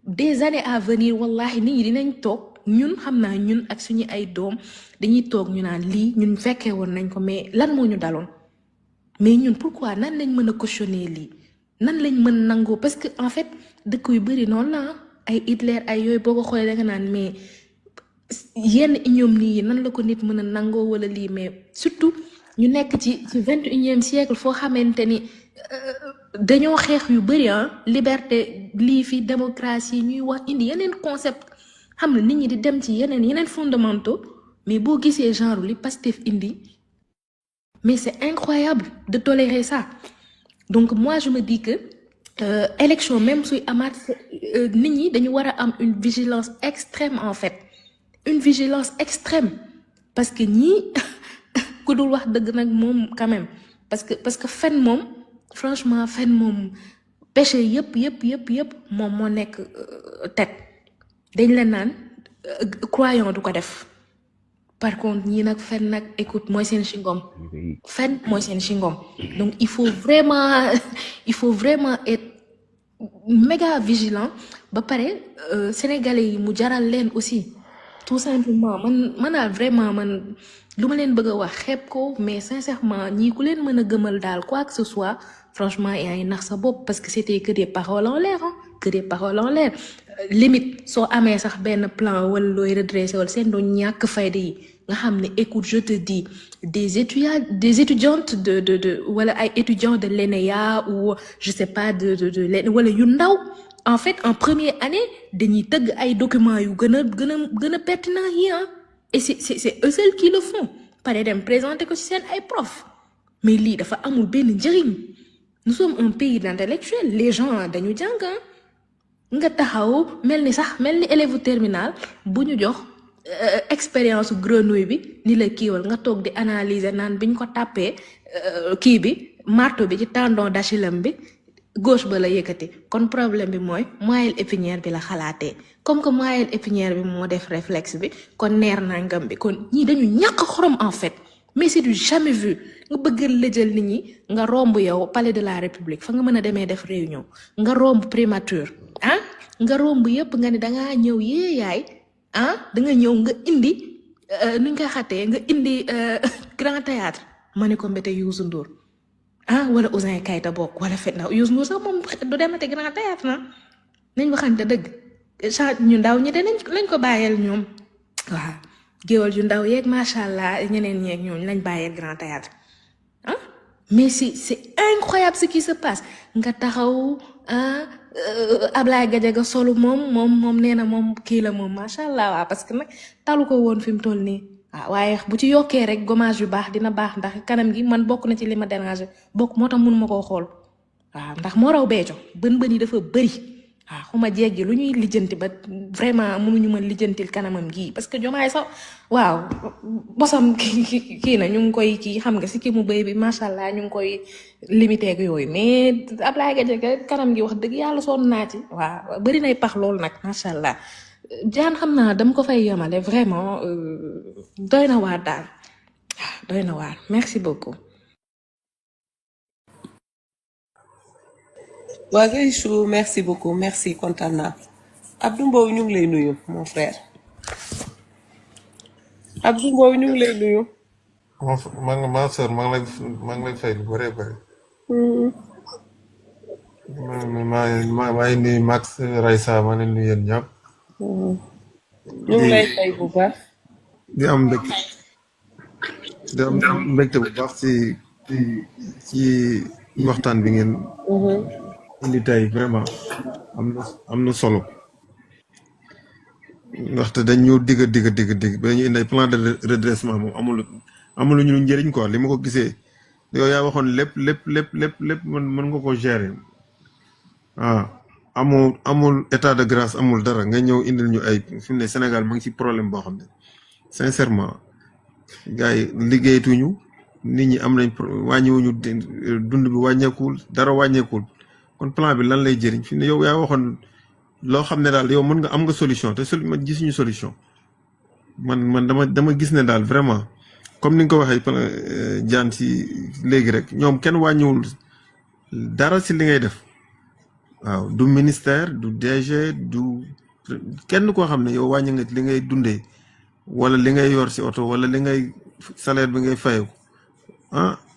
des années à venir wallahi nit ñi dinañ toog ñun xam naa ñun ak suñu ay doom dañuy toog ñu naan lii ñun fekkee woon nañ ko mais lan moo ñu daloon mais ñun pourquoi nan lañ mën a cautionner lii nan lañ mën nangoo parce que en fait dëkk yu bëri noonu la ay Hitler ay yooyu boo ko xoolee da nga naan mais yenn ignominie yi nan la ko nit mën a nangoo wala lii mais surtout ñu nekk ci 21e siècle foo xamante ni dañoo xeex yu bëri liberté lii fi démocratie ñuy wax indi yeneen concept xam ne nit ñi di dem ci yeneen fondamentaux mais boo gisee genre li Pastef indi mais c'est incroyable de tolérer ça donc moi je me dis que élection même suy amaat nit ñi dañu war a am une vigilance extrême en fait une vigilance extrême parce que ñii ku dul wax dëgg nag moom quand même parce que fen moom franchement fen moom péché yëpp moom moo nekk tête dañ la naan croyant du ko def par contre ñii nag fen nag écoute mooy seen chingom fen mooy seen chingom donc il faut vraiment être méga vigilant ba pare sénégalais yi mu jaral leen aussi tout simplement man daal vraiment man lu ma leen bëgg a wax xeeb ko mais sincèrement ñii ku leen mën a gëmal daal quoi que ce soit franchement yaa ngi nax sa bopp parce que c'était que des paroles en l'air que des paroles en l'air limite soo amee sax benn plan wala looy redressé wala seen doon ñàkk fayda yi nga xam ne écoute je te dis des étudiantes de wala ay étudiants de l'ENEA ou je sais pas de wala yu ndaw en fait en première année dañuy tëgg ay documents yu gën a pertinent yi et c'est eux seuls qui le font pare dem présenter ko ci seen ay profs mais lii dafa amul benn njëriñ nous sommes un pays d'intellectuels les gens dañu jàng nga taxaw mel ni élève terminal bu ñu jox expérience grenouille bi ni la kiiwal nga toog di analyser naan biñ ko tàppee kii bi marteau bi ci tendon d'Achille bi gauche ba la yëkkati kon problème bi mooy moelle épinière bi la xalaatee comme que moelle épinière bi moo def réflexe bi kon neer nangam bi kon ñii dañu ñàkk xorom en fait mais c'est du jamais vu nga bëgg la jël nit ñi nga romb yow palais de la république fa nga mën a demee def réunion nga romb primature nga romb yëpp nga ni dangaa ñëw yee yaay da nga ñëw nga indi nuñ koy xatee nga indi grand théâtre ma ne ko mbete Youssou Ndour wala Ouzin Keita bokk wala fet na Youssou Ndour sax moom du demate grand théâtre na nañ waxante dëgg ñu ndaw ñi de lañ ko bàyyeel ñoom waaw géwal yu ndaw yeeg macha allah ñeneen ñeeg ñooñu lañ bàyyeel grand théâtre mais c'est incroyable ce qui se passe nga taxaw Ablaye Gadiaga solu moom nee na moom kii la moom macha allah waaw parce que nag talu ko woon fi mu toll nii waaye bu ci yokkee rek gommage yu baax dina baax ndax kanam gi man bokk na ci li ma déranger bokk moo tax mënuma koo xool waaw ndax moo raw beeco bën yi dafa bëri waaw xuma jéggi lu ñuy lijjanti ba vraiment mënuñu mën lijjantil kanamam gii parce que jomaay sax waaw bosam kii na ñu ngi koy kii xam nga si kii mu bëy bi macha allah ñu ngi koy limité ak yooyu mais Ablaye Gadiaga kanam gi wax dëgg yàlla sonn naa ci waaw bëri nay pax loolu nag macha allah Jaan xam naa dama ko fay yemale vraiment doy na waar daal doy na waar merci beaucoup. waa Gaïchou merci beaucoup merci kontaan naa Abdou Mbow ñu ngi lay nuyu mon frère Abdou Mbow ñu ngi lay nuyu. ma sœur maa ngi lay fay lu bëree bëri. maa ngi nuyu Max Raissa maa ngi nuyu yéen ñëpp. ñu ngi lay fay bu baax. di am mbégte bu baax ci waxtaan bi ngeen indi tey vraiment am na solo ndaxte dañu digg ba dañu indi ay plan de redressement moom amul ñu njëriñ quoi li ma ko gisee yow yaa waxoon lépp mën nga ko gérer amul état de grâce amul dara nga ñëw indil ñu ay fi mu ne Sénégal mu ngi ci problème boo xam ne sincèrement gars yi liggéeyatuñu nit ñi am nañ wàññiwuñu dund bi wàññeekul dara wàññeekul kon plan bi lan lay jëriñ fi ne yow yaa waxoon loo xam ne daal yow mën nga am nga solution te man gisuñu solution man dama gis ne daal vraiment comme ni nga ko waxee jaan si léegi rek ñoom kenn wàññiwul dara si li ngay def waaw du ministère du DG du kenn koo xam ne yow wàññi nga li ngay dundee wala li ngay yor si oto wala li ngay salaire bi ngay fayeku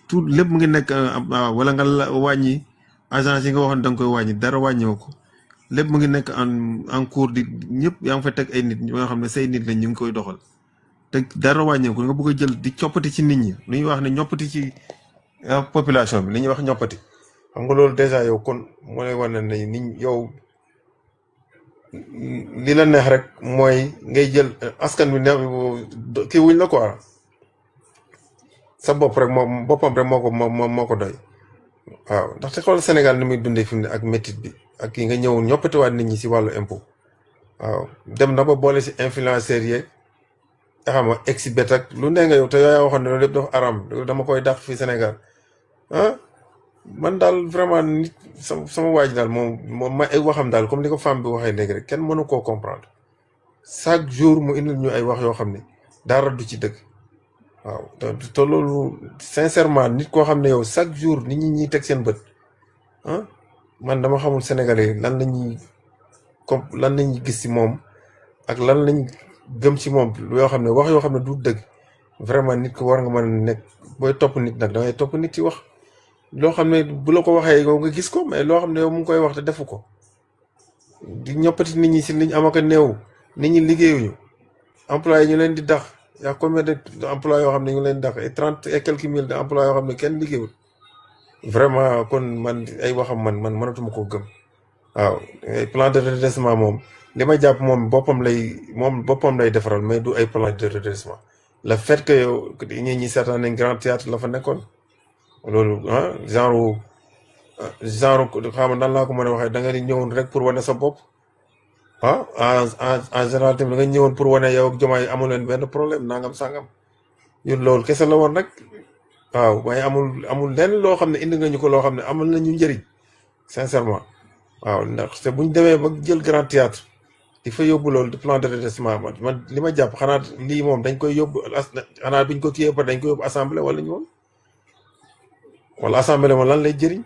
tout lépp mu ngi nekk wala nga wàññi agence yi nga waxoon da nga koy wàññi dara wàññiwoo ko lépp mu ngi nekk en cours di ñëpp yaa ngi fa teg ay nit ñoo xam ne say nit lañ ñu ngi koy doxal te dara wàññeeku nga bëgg a jël di coppati ci nit ñi lu ñuy wax ne ñoppati ci population bi li ñuy wax ñoppati xam nga loolu dèjà yow kon moo lay wane ne nit yow li la neex rek mooy ngay jël askan bi ne kii wuñ la quoi sa bopp rek moom boppam rek moo ko doy waaw ndaxte xool Sénégal ni muy dundee fi mu ne ak métit bi ak kii nga ñëw ñoppatiwaat nit ñi si wàllu impôt waaw dem na ba boole si influenceurs yeeg xam nga exhibit ak lu ne nga yow te yaa waxoon ne loolu lépp dafa aram dama koy dàq fii Sénégal man daal vraiment nit sama waa ji daal moom ma ay waxam daal comme ni ko femme bi waxee léegi rek kenn mënu koo comprendre chaque jour mu indil ñu ay wax yoo xam ne dara du ci dëgg waaw te loolu sincèrement nit koo xam ne yow chaque jour nit ñi teg seen bët man dama xamul Sénégalais lan lañuy gis ci moom ak lan lañ gëm ci moom yoo xam ne wax yoo xam ne du dëgg vraiment nit ko war nga mën a nekk booy topp nit nag dangay topp nit ci wax loo xam ne bu la ko waxee yow nga gis ko mais loo xam ne yow mu ngi koy wax te defu ko di ñoppati nit ñi si liñ am ak a néew nit ñi liggéeyuñu employé ñu leen di dax yaa combien de emploi yoo xam ne ñu leen di dax et 30 et quelques mille de emploi yoo xam ne kenn liggéeyul vraiment kon man ay waxam man mënatuma koo gëm waaw plan de redressement moom li ma jàpp moom boppam lay defaral mais du ay plan de redressement le fait que yow ñi seetaan nañ grand théâtre la fa nekkoon loolu genre xam nan laa ko mën a waxee da nga di ñëwoon rek pour wane sa bopp en général tamit da nga ñëwoon pour wane yow ak Diomaye amul leen benn problème nangam sangam ñun loolu kese la woon rek waaw waaye amul lenn loo xam ne indi nga ñu ko loo xam ne amal na ñu njëriñ sincèrement waaw ndax te buñ demee ba jël grand théâtre di fa yóbbu loolu di plan de redressement man li ma jàpp xanaa lii moom dañ koy yóbbu xanaa biñ ko kiyee ba dañ koy yóbbu assemblée wala ñu woon wala assemblée moom lan lay jëriñ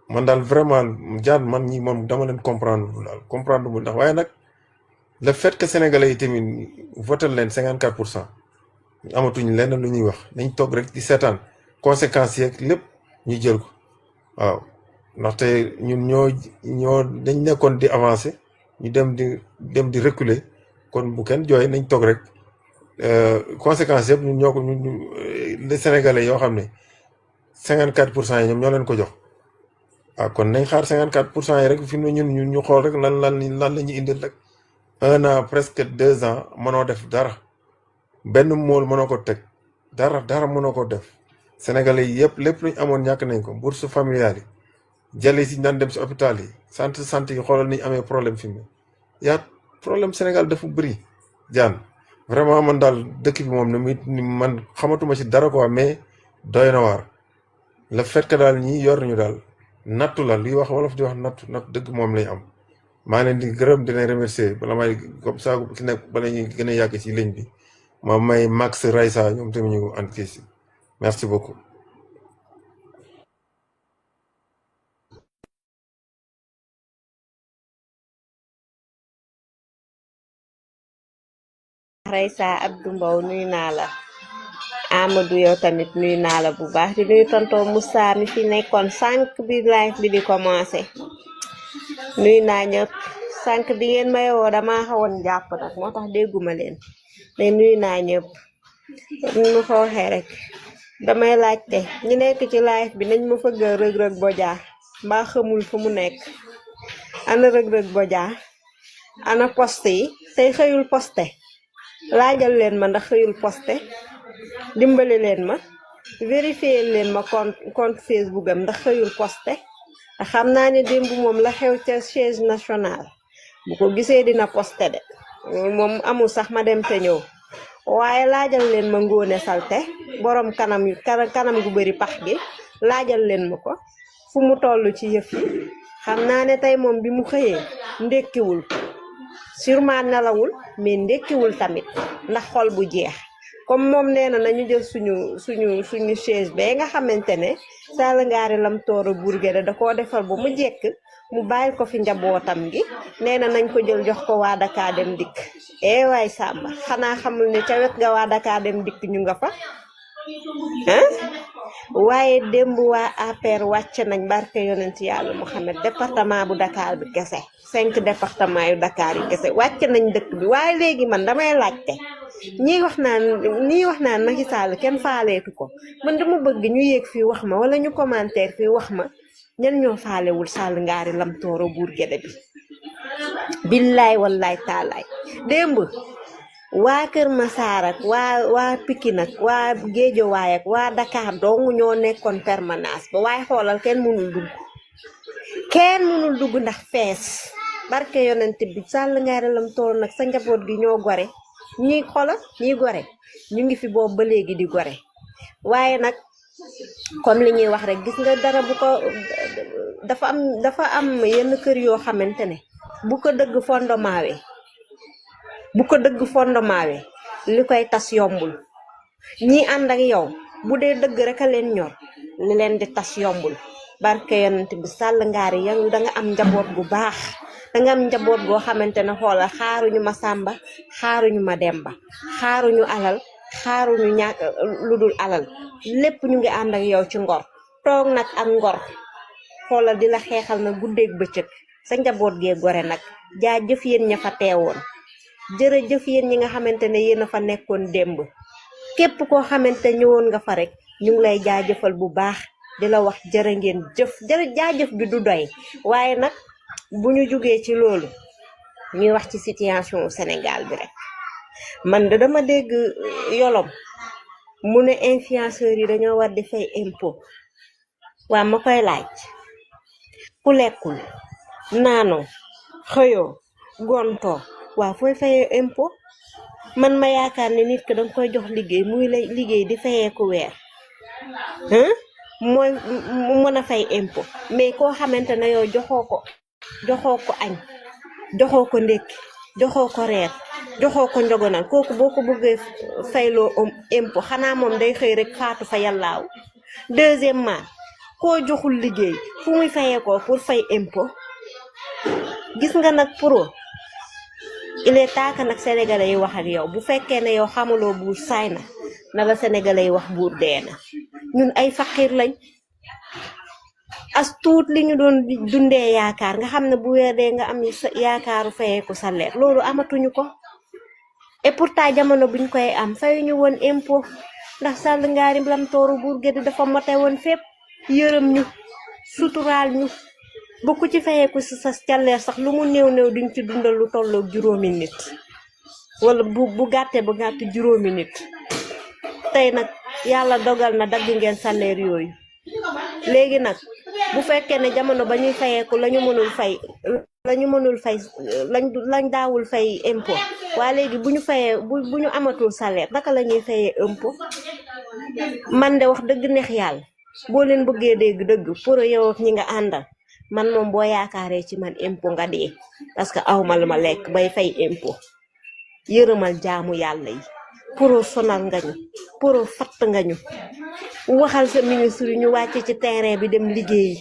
man daal vraiment jaan man ñi moom dama leen comprendre mu ndax waaye nag le fait que sénégalais yi tamit votel leen 54% amatuñ lenn lu ñuy wax nañ toog rek di seetaan conséquences yeeg lépp ñu jël ko waaw ndaxte ñun ñoo dañ nekkoon di avancer ñu dem di reculer kon bu kenn jooy nañ toog rek conséquences yëpp ñun ñoo ko ñun les sénégalais yoo xam ne 54% yi ñoom ñoo leen ko jox waaw kon nañ xaar 54% yi rek fi mu ne ñun ñu xool rek lan la ñuy indil rek 1 an presque 2 ans mënoo def dara benn mool mënoo ko teg dara mënoo ko def sénégalais yi yëpp lépp luñ amoon ñàkk nañ ko bourse familiale yi jële si daan dem si hôpital yi santé yi xoolal niñ amee problème fi mu yaa problème Sénégal dafa bëri jaan vraiment man daal dëkk bi moom ni man xamatuma ci dara quoi mais doy na waar le fait que daal ñi yor ñu daal nattu la liy wax wolof di wax nattu dëgg moom lañ am maa leen di gërëm di leen remercier bala may comme ça ki nekk bala ñuy gën a yàgg ci ligne bi ma may Max Raysa ñoom tamit ñu ànd kii si merci beaucoup. Raysa Abdou Mbow nuyu naa la Amadou yow tamit nuyu naa la bu baax di nuyu tonton Moussa mi fi nekkoon sànq bi live bi di commencé nuyu naa ñëpp sànq bi ngeen may woo dama xawoon jàpp nag moo tax dégguma leen mais nuyu naa ñëpp nu ma ko waxee rek damay laajte ñi nekk ci live bi nañ ma fëggal Reug Bodian mbaa xamul fu mu nekk ana Reug Bodian ana poste yi tey xëyul poste laajal leen ma ndax xëyul poste dimbali leen ma vérifier leen ma compte Facebook am ndax xëyul poste xam naa ne démb moom la xew ca siège national bu ko gisee dina poste de moom amul sax ma dem te ñëw waaye laajal leen ma Ngone Salte borom kanam gu bari pax gi laajal leen ma ko fu mu toll ci yëf yi xam naa ne tey moom bi mu xëyee ndekkiwul sûrement nelawul mais ndekkiwul tamit ndax xol bu jeex comme moom nee na nañu jël suñu chaise bee nga xamante ne Sall Ngaari Lam Tooro Bourguédé da koo defar ba mu jekk mu bàyyil ko fi njabootam gi nee na nañ ko jël jox ko waa Dakar Dem Dikk waay Samba xanaa xamul ne ca wet ga waa Dakar Dem Dikk ñu nga fa waaye démb waa APR wàcc nañ barke yonent yàlla Muhammad département bu Dakar bi kese 5 département yu Dakar yi kese wàcc nañ dëkk bi waaye léegi man damay laajte ñii wax naan Macky Sall kenn faaleetu ko man dama bëgg ñu yéeg fii wax ma wala ñu commentaire fii wax ma ñan ñoo faalewul Sall Ngaari Lam Tooro Bourguédé bi billaay wallaay taalaay démb waa Kër Massar ak waa Pikine ak waa Géejawaay ak waa Dakar dong ñoo nekkoon permanence ba waaye xoolal kenn mënul dugg ndax fees barke yonent bi Sall Ngaari Lam Tooro nag sa njaboot gi ñoo gore ñi gore ñu ngi fi boobu ba léegi di gore waaye nag comme li ñuy wax rek gis nga dara bu ko dafa am yenn kër yoo xamante ne bu ko dëgg fondement we li koy tas yombul ñi ànd ak yow bu dee dëgg rek a leen ñor li leen di tas yombul barke yonent bi Sall Ngaari yow da nga am njaboot gu baax danga am njaboot goo xamante ne xoolal xaaruñu ma Sàmba xaaruñu ma Demba xaaruñu alal xaaruñu ñàkk lu dul alal lépp ñu ngi ànd ak yow ci ngor toog nag ak ngor xoolal di la xeexal na guddeeg bëccëg sa njaboot gee gore nag jaajëf yéen ña fa teewoon jërëjëf yéen ñi nga xamante ne yéen a fa nekkoon démb képp koo xamante ñëwoon nga fa rek ñu ngi lay jaajëfal bu baax di la wax jërë ngeen jëf jaajëf bi du doy waaye nag bu ñu jugee ci loolu ñuy wax ci situation Sénégal bi rek man de dama dégg yolom mu ne influenceurs yi dañoo war di fay impôt waa ma koy laaj ku lekkul naanoo xëyoo gontoo waa fooy fayee impôt man ma yaakaar ne nit ki danga koy jox liggéey muy lay liggéey di fayee ku weer mooy mu mën a fay impôt mais koo xamante ne yow joxoo ko añ joxoo ko ndékki joxoo ko reer joxoo ko njogonal kooku boo ko bëggee fayloo impôt xanaa moom day xëy rek faatu fa yàllaaw deuxièmement koo joxul liggéey fu muy fayee ko pour fay impôt gis nga nag pro il est temps que nag sénégalais yi wax ak yow bu fekkee ne yow xamuloo buur saay na la sénégalais yi wax buur dee na ñun ay faqiir lañ as tuut li ñu doon dundee yaakaar nga xam ne bu weer dee nga am yaakaaru fayee ko salaire loolu amatuñu ko et pourtant jamono buñ koy am fayuñu woon impôt ndax Sall Ngaari Lam Tooro Bourguédé dafa mote woon fépp yërëm ñu suturaal ñu bu ku ci fayee ko si sa salaire sax lu mu néew duñ ci dundal lu tolloog juróomi nit wala bu gàttee ba gàtt juróomi nit tey nag yàlla dogal na dagg ngeen salaire yooyu léegi nag bu fekkee ne jamono ba ñuy fayeeku lañu mënul fay lañ daawul fay impôt waaye léegi bu ñu amatul salaire naka la ñuy fayee impôt man de wax dëgg neex yàlla boo leen bëggee dégg dëgg pour yow ak ñi nga àndal man moom boo yaakaaree ci man impôt nga dee parce que awma lu ma lekk bay fay impôt yërëmal jaamu yàlla yi pour sonal nga ñu pour fatt nga ñu waxal sa ministre yi ñu wàcc ci terrain bi dem liggéeyi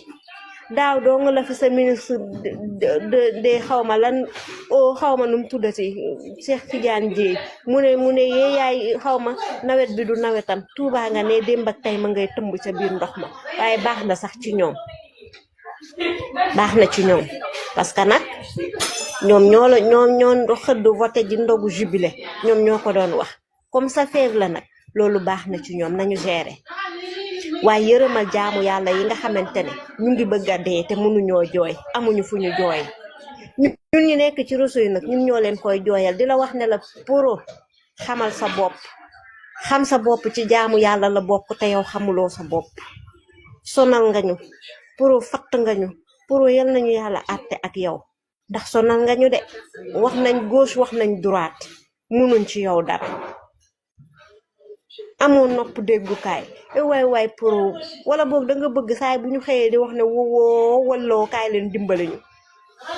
daaw doo nga la fi sa ministre de xawma lan xawma num tuddati Cheikh Tidiane Dièye mu ne yee yaay xawma nawet bi du nawetam Touba nga ne démb ak tey ma ngay tëmb ca biir ndox ma waaye baax na sax ci ñoom baax na ci ñoom parce que nag ñoom ñoo xëdd voté ji ndogu jubilé ñoom ñoo ko doon wax comme ça feeg la nag loolu baax na ci ñoom nañu gérer waaye yërëmal jaamu yàlla yi nga xamante ne ñu ngi bëgg a dee te mënuñoo jooy amuñu fu ñu jooy ñun ñu nekk ci réseau yi nag ñun ñoo leen koy jooyal di la wax ne la pour xamal sa bopp xam sa bopp ci jaamu yàlla la bokk te yow xamuloo sa bopp sonal nga ñu pour fatt nga ñu pour yal nañu yàlla àtte ak yow ndax sonal nga ñu de wax nañ gauche wax nañ droite mënuñ ci yow dara amoon nopp déggukaay waay pour wala boog da nga bëgg saay bu ñu xëyee di wax ne wowoo walloo kaay leen dimbali ñu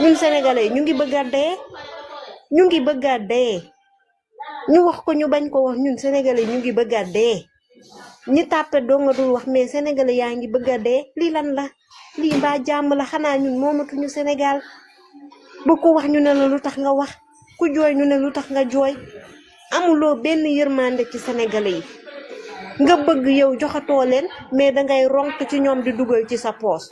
ñun sénégalais ñu ngi bëgg a dee ñu ngi bëgg a dee ñu wax ko ñu bañ ko wax ñun sénégalais ñu ngi bëgg a dee ñi tàppe doo nga dul wax mais sénégalais yaa ngi bëgg a dee lii lan la lii mbaa jàmm la xanaa ñun moomatuñu Sénégal bu ko wax ñu ne la lu tax nga wax ku jooy ñu ne lu tax nga jooy amuloo benn yërmande ci sénégalais yi nga bëgg yow joxatoo leen mais dangay ronk ci ñoom di dugal ci sa poos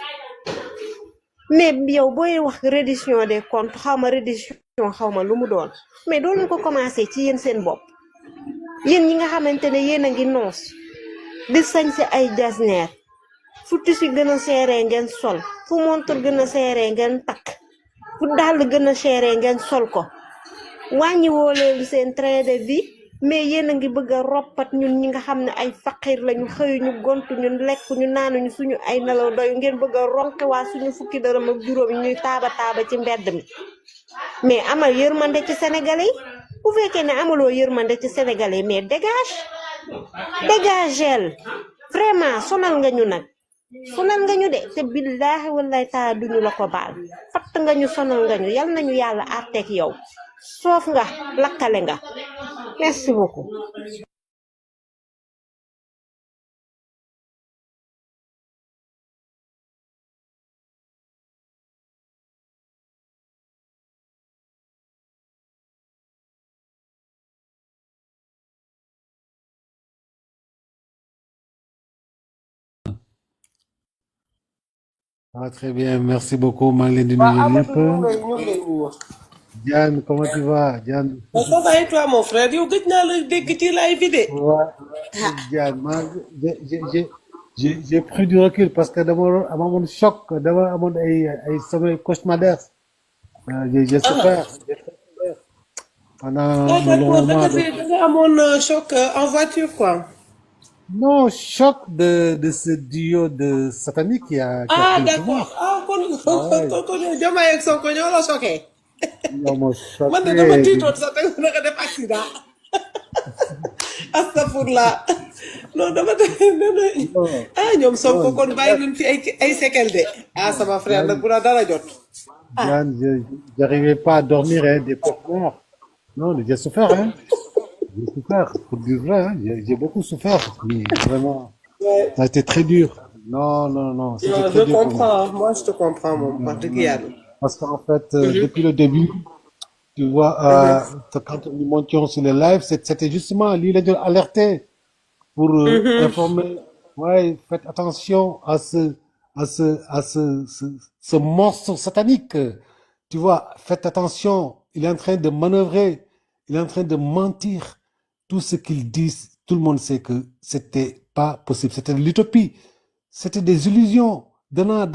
mais yow booy wax reddition des comptes xawma reddition xawma lu mu doon mais doo leen ko commencé ci yéen seen bopp yéen ñi nga xamante ne yéen a ngi noos di sañse ay jasneer fu tisi gën a seeree ngeen sol fu montor gën a seeree ngeen takk fu dàll gën a seeree ngeen sol ko wàññi woo leen seen train de vie mais yéen a ngi bëgg a roppat ñun ñi nga xam ne ay faqir lañu xëyuñu gontu ñun lekk ñu naanuñu suñu ay nelaw doy ngeen bëgg a ronke waa suñu fukki dërëm ak juróom ñuy taaba ci mbedd mi mais amal yërmande ci sénégalais yi bu fekkee ne amaloo yërmande ci sénégalais yi mais dégagel vraiment sonal nga ñu nag sonal nga ñu de te billaahi wallahi taala duñu la ko baal fatt nga ñu sonal nga ñu yal nañu yàlla àtteek yow soof nga lakkale nga merci beaucoup Ah, très bien, merci beaucoup. maa ngi leen di nuyu yéen ñëpp. Diane, comment tu vas, Diane? Ça va et toi mon frère yow gëj naa la dégg ci live bi de. Ouais, Diane, j'ai pris du recul parce que dama amoon choc, dama amoon ay sommeil cauchemardesque. J'ai souffert pendant un long moment. Da nga amoon choc en voiture quoi. Non, choc de ce duo de satanique qui a pris le pouvoir. Ah d'accord kon Diomaye ak Sonko ñoo la choqué. Non, moo man de choqué. dama tiitoon sax da nga def accident. Astafurlah non dama ah ñoom Sonko kon bàyyi leen fi ay séquelles de. Ah sama frère nag bu la dara jot. Diane, j'arrivais pas à dormir, hein, des cauchemars. Non, j'ai souffert, hein. J'ai souffert, pour dire vrai, hein. J'ai beaucoup souffert, mais vraiment, Ouais. ça a été très dur. Non, c'était Non, très je dur pour moi. comprends. Moi, je te comprends, mon wax dëgg yàlla. Parce qu'en fait, depuis le début, tu vois, quand nous montions sur les lives, c'était justement, lui, il a dû alerter pour informer. Ouais, faites attention ce monstre satanique. Tu vois, faites attention. Il est en train de manœuvrer. Il est en train de mentir. Tout ce qu'il dit, tout le monde sait que c'était pas possible. C'était de l'utopie. C'était des illusions. Dana,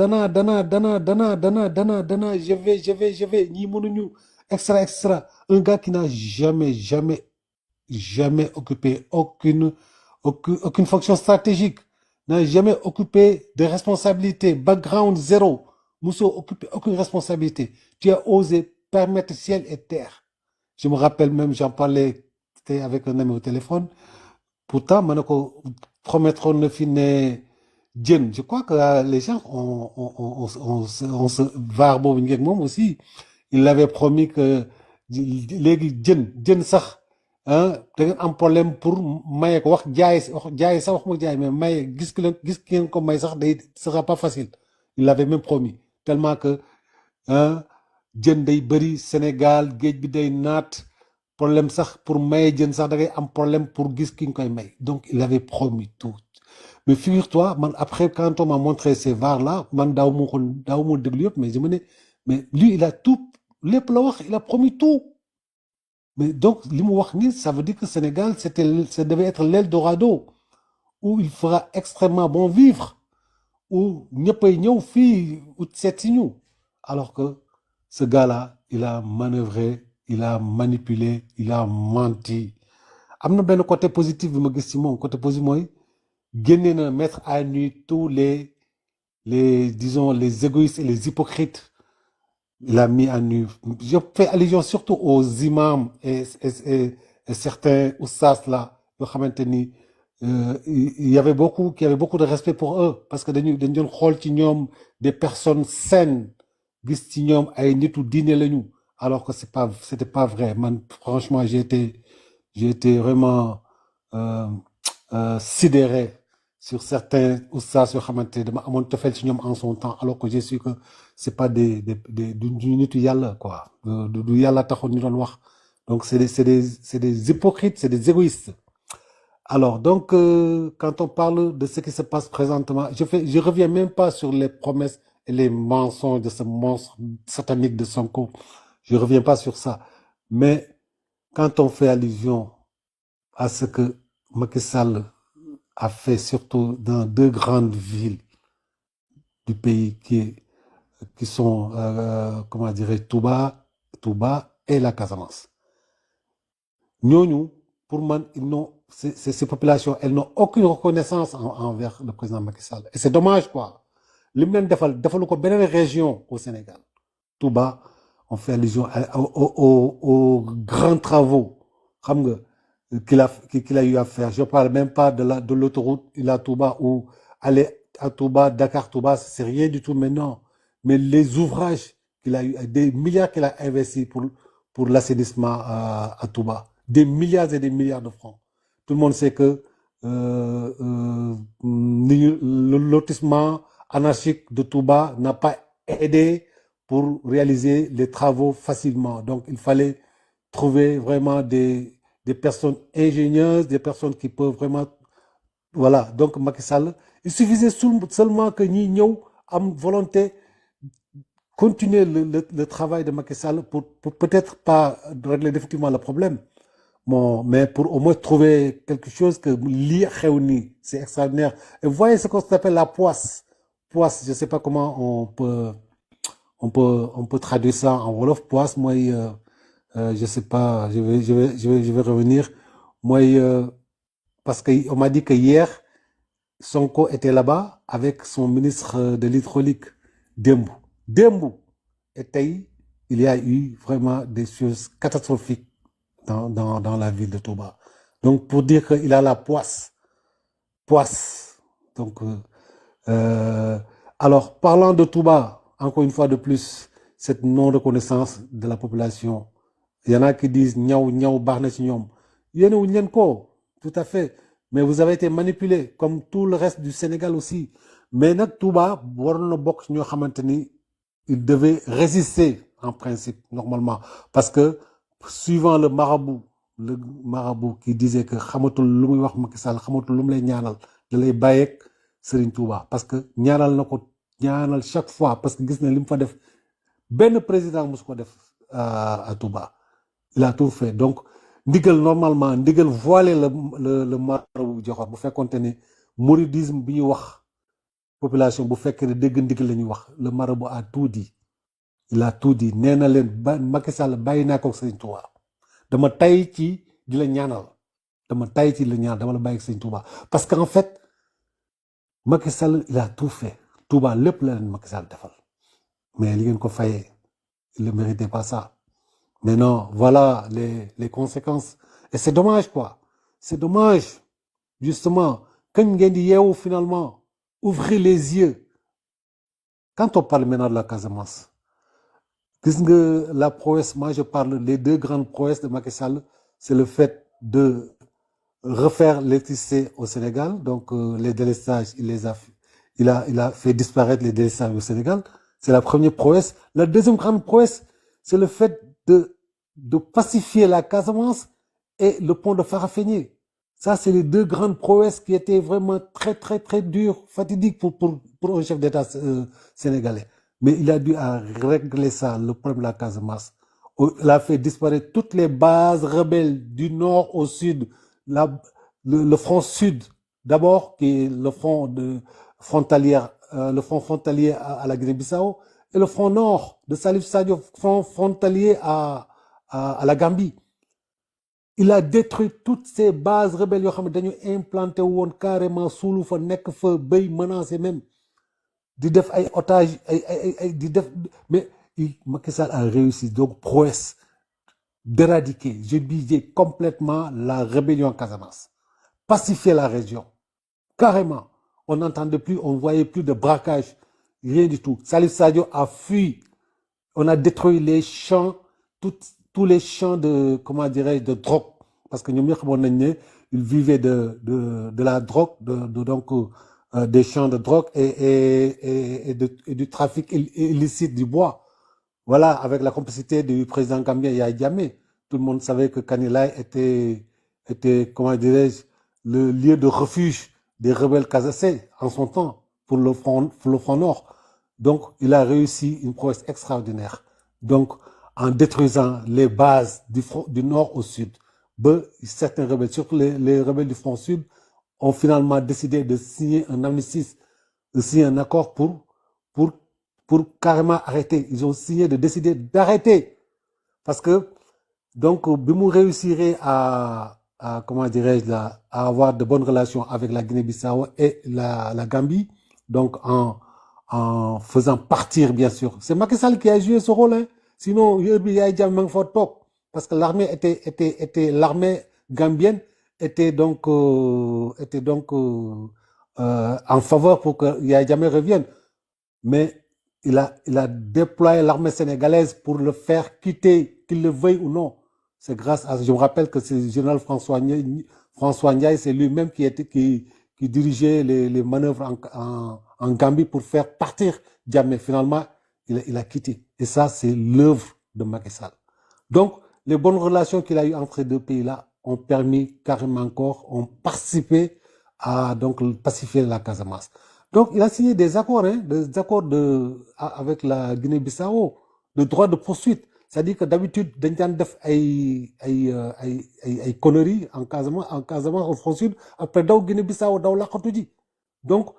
je vais, ni mënuñu, extra. Un gars qui n'a jamais occupé aucune fonction stratégique, n'a jamais occupé de responsabilité, background zéro, Mousso occupé aucune responsabilité. Tu as osé permettre ciel et terre. Je me rappelle même, j'en parlais, c'était avec un ami au téléphone. Pourtant, Manako promettre ne finit Djen, je crois que les gens on se var boobu ñu ngeeg moom aussi il avait promis que léegi jën sax ah da ngeen am problème pour maye ko wax jaay sax wax ma jaay mais maye gis ki ngeen ko may sax day sera pas facile il l'avait même promis tellement que ah jën day bëri Sénégal géej bi day naat problème sax pour maye jën sax da ngay am problème pour gis ki nga koy may donc il avait promis tout mais figure-toi man après quand on m'a montré ces VAR là man daaw ma déglu yëpp mais je me dis mais lui il a tout lépp la wax il a promis tout mais donc li mu wax ni ça veut dire que Sénégal ça devait être l'Eldorado où il fera extrêmement bon vivre où ñëppay ñëw fii ut seet si ñu alors que ce gars-là il a manœuvré il a manipulé il a menti am na benn côté positif bi ma gis ci moom côté positif mooy génne na mettre à nu tous disons les égoïstes et les hypocrites il a mis à nu je fais allusion surtout aux imams et certains oustas là yoo xamante ni il y avait beaucoup qui avaient beaucoup de respect pour eux parce que dañu doon xool ci ñoom des personnes saines gis ci ñoom ay nitu diine lañu alors que c'était pas vrai man franchement j'ai été vraiment sidéré sur certains oustas yoo xamante dama amoon tofel ci ñoom en son temps alors que je suis que c'est pas du nitu yàlla quoi du yàlla taxoon ñu doon wax donc c'est des hypocrites c'est des égoïstes alors donc quand on parle de ce qui se passe présentement je reviens même pas sur les promesses et les mensonges de ce monstre satanique de Sonko je reviens pas sur ça mais quand on fait allusion à ce que Macky Sall a fait surtout dans 2 grandes villes du pays qui sont comment dirais-je Touba et la Casamance ñooñu pour man ces populations elles n'ont aucune reconnaissance envers le président Macky Sall et c'est dommage quoi li mu leen defalu ko beneen région au Sénégal Touba on fait allusion aux grands travaux xam nga qu'il a eu à faire. Je parle même pas de l'autoroute Ila Touba ou aller à Touba, Dakar Touba, c'est rien du tout maintenant. Mais les ouvrages qu'il a eu, des milliards qu'il a investis pour l'assainissement à Touba, des milliards et des milliards de francs. Tout le monde sait que le lotissement anarchique de Touba n'a pas aidé pour réaliser les travaux facilement. Donc il fallait trouver vraiment des personnes ingénieuses, des personnes qui peuvent vraiment... Voilà, donc Macky Sall, il suffisait seulement que ñi ñëw am volonté continuer le travail de Macky Sall pour peut-être pas régler définitivement le problème, bon, mais pour au moins trouver quelque chose que lii xew nii, c'est extraordinaire. Et vous voyez ce qu'on appelle la poisse. Poisse, je sais pas comment on peut traduire ça en wolof. Poisse, moi... je sais pas, je vais revenir. Moi, parce qu'on m'a dit que hier, Sonko était là-bas avec son ministre de l'hydraulique, Dembo. Et taï, il y a eu vraiment des choses catastrophiques dans la ville de Touba. Donc, pour dire qu'il a la poisse. Donc, alors, parlant de Touba, encore une fois de plus, cette non-reconnaissance de la population. Il y en a qui disent ñaw baax na ci ñoom yéen wuñ leen ko tout à fait mais vous avez été manipulé comme tout le reste du Sénégal aussi mais nag Touba waroon na bokk ñoo xamante ni il devait résister en principe normalement parce que suivant le marabout qui disait que xamatul lu muy wax Macky Sall xamatul lu mu lay ñaanal da lay bàyyeeg Serigne Touba parce que ñaanal na ko chaque fois parce que gis na li mu fa def benn président mosu ko def à Touba. Il a tout fait donc ndigal normalement voilé le marabout joxoon bu fekkoonte ne mouridisme bi ñu wax population bu fekkee ne dégg ndigal la ñuy wax le marabout a tout dit il a tout dit nee na leen Macky Sall bàyyi naa ko Serigne Touba dama tay ci di la ñaanal dama la bàyyi ak Serigne Touba parce qu'en fait Macky Sall il a tout fait Touba lépp la leen Macky Sall defal mais li ngeen ko fayee il ne méritait pas ça. Mais non, voilà les conséquences. Et c'est dommage, quoi. C'est dommage, justement. Quand ngeen di yeewu finalement, ouvrez les yeux. Quand on parle maintenant de la Casamance, gis nga la prouesse, moi je parle, les deux grandes prouesses de Macky Sall, c'est le fait de refaire l'électricité au Sénégal, donc les délestages, il a fait disparaître les délestages au Sénégal, c'est la première prouesse. La deuxième grande prouesse, c'est le fait de pacifier la Casamance et le pont de Farafenni. Ça, c'est les deux grandes prouesses qui étaient vraiment très, très, très dures, fatidiques pour un chef d'État sénégalais. Mais il a dû régler ça, le problème de la Casamance. Il a fait disparaître toutes les bases rebelles du nord au sud, le front sud, d'abord, qui est le front frontalier à la Guinée-Bissau, et le front nord de Salif Sadio, front frontalier à la Gambie. Il a détruit toutes ces bases rebelles yoo xam ne dañu implanté woon carrément suulu fa nekk fa bay menacé même di def ay otages di def mais Macky Sall a réussi donc prouesse d'éradiquer, je disais complètement la rébellion en Casamance, pacifier la région carrément. On n'entendait plus, on voyait plus de braquage, rien du tout. Salif Sadio a fui. On a détruit les champs, tous les champs de, comment dirais-je, de drogue. Parce que nous, ils vivaient de la drogue, donc des champs de drogue et du trafic illicite du bois. Voilà, avec la complicité du président gambien Yahya Jammeh. Tout le monde savait que Kanilai était, comment dirais-je, le lieu de refuge des rebelles casassais en son temps pour le front nord. Donc, il a réussi une prouesse extraordinaire. Donc, en détruisant les bases du nord au sud, certains rebelles, surtout les rebelles du front sud, ont finalement décidé de signer un amnistie, de signer un accord pour carrément arrêter. Ils ont signé de décider d'arrêter. Parce que, donc, Bimou réussirait à comment dirais-je, à avoir de bonnes relations avec la Guinée-Bissau et la Gambie, donc en faisant partir, bien sûr. C'est Macky Sall qui a joué ce rôle, hein. Sinon, parce que l'armée l'armée gambienne était donc en faveur pour que Yahya Jammeh revienne. Mais il a déployé l'armée sénégalaise pour le faire quitter, qu'il le veuille ou non. C'est grâce à, je me rappelle que c'est le général François Ndiaye, c'est lui-même qui dirigeait les manœuvres en Gambie pour faire partir Jammeh. Finalement, il a quitté. Et ça, c'est l'œuvre de Macky Sall. Donc, les bonnes relations qu'il a eues entre ces deux pays-là ont permis carrément encore, ont participé à donc pacifier la Casamance. Donc, il a signé des accords, avec la Guinée-Bissau, de droit de poursuite. C'est-à-dire que d'habitude, dañ daan def ay conneries en Casamance, au front sud, après daw Guinée-Bissau, daw laqatu ji. Donc,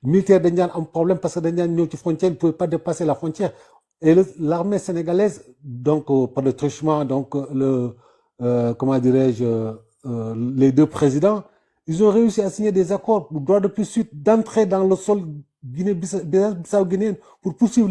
militaire dañ daan am problème parce que dañ daan ñëw ci frontière, ils ne pouvaient pas dépasser la frontière. Et l'armée sénégalaise, donc, par le truchement, donc, comment dirais-je, les deux présidents, ils ont réussi à signer des accords pour droit de poursuite d'entrer dans le sol Guinée-Bissau-guinéen pour poursuivre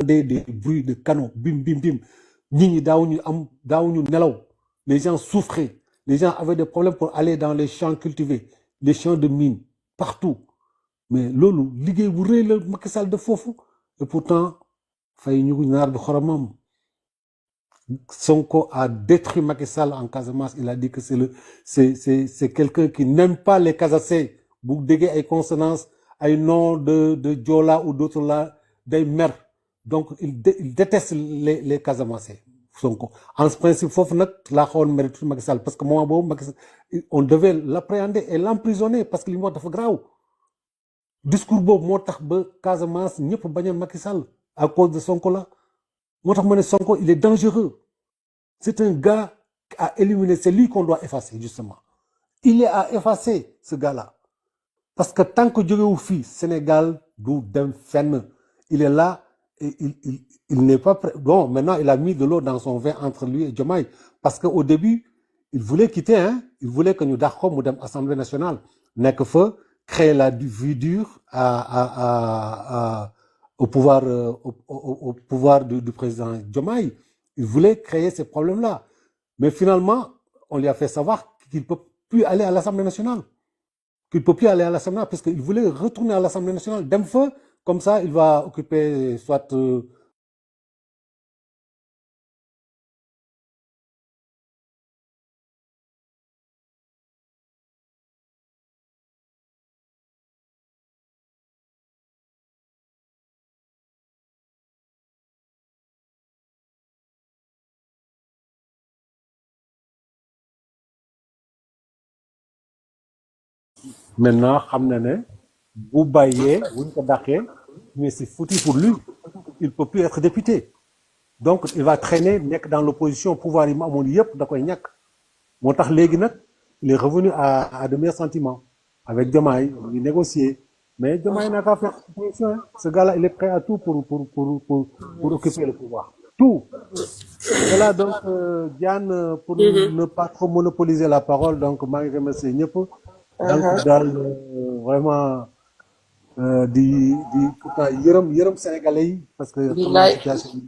des bruits de canons, bim, bim, bim. Les gens souffraient. Les gens avaient des problèmes pour aller dans les champs cultivés, les champs de mines, partout. Mais lolo, ligue bourré le Macky Sall de fofu. Et pourtant, Sonko a détruit Macky Sall en Casamance. Il a dit que c'est quelqu'un qui n'aime pas les Casassais. Vous déguez ay consonances, ay nom de Diola ou d'autres là, des mères. Donc, il déteste les Casamancés. Sonko. En principe, fofu nak la xawon mérite Macky Sall parce que moment bobu Macky Sall, on devait l'appréhender et l'emprisonner parce que li mo dafa graw. Discours bobu moo tax ba Casamance ñëpp bañal Macky Sall à cause de Sonko là. Moo tax ma ne Sonko, il est dangereux. C'est un gars à éliminer, c'est lui qu'on doit effacer justement. Il est à effacer ce gars-là. Parce que tant que Dieu est au fils, Sénégal, d'où d'un fenn, il est là et il n'est pas prêt. Bon, maintenant il a mis de l'eau dans son vin entre lui et Diomaye. Parce qu'au début, il voulait quitter, hein. Il voulait que nous d'accord à l'Assemblée nationale. N'est que feu, créer la vie dure au pouvoir, au pouvoir du président Diomaye. Il voulait créer ces problèmes-là. Mais finalement, on lui a fait savoir qu'il ne peut plus aller à l'Assemblée nationale. Qu'il ne peut plus aller à l'Assemblée nationale parce qu'il voulait retourner à l'Assemblée nationale. D'un feu, comme ça, il va occuper soit... Maintenant, vous baillez, vous ne mais c'est foutu pour lui. Il ne peut plus être député. Donc, il va traîner dans l'opposition, pouvoir il est revenu à de meilleurs sentiments. Avec Diomaye, il négocier. Mais Diomaye n'a qu'à faire opposition. Hein. Ce gars-là, il est prêt à tout pour occuper le pouvoir. Tout. Voilà, donc, Diane, pour ne pas trop monopoliser la parole, donc, je remercie Nyepo. Donc, vraiment, pourtant, Yérom Sénégalais, parce que la situation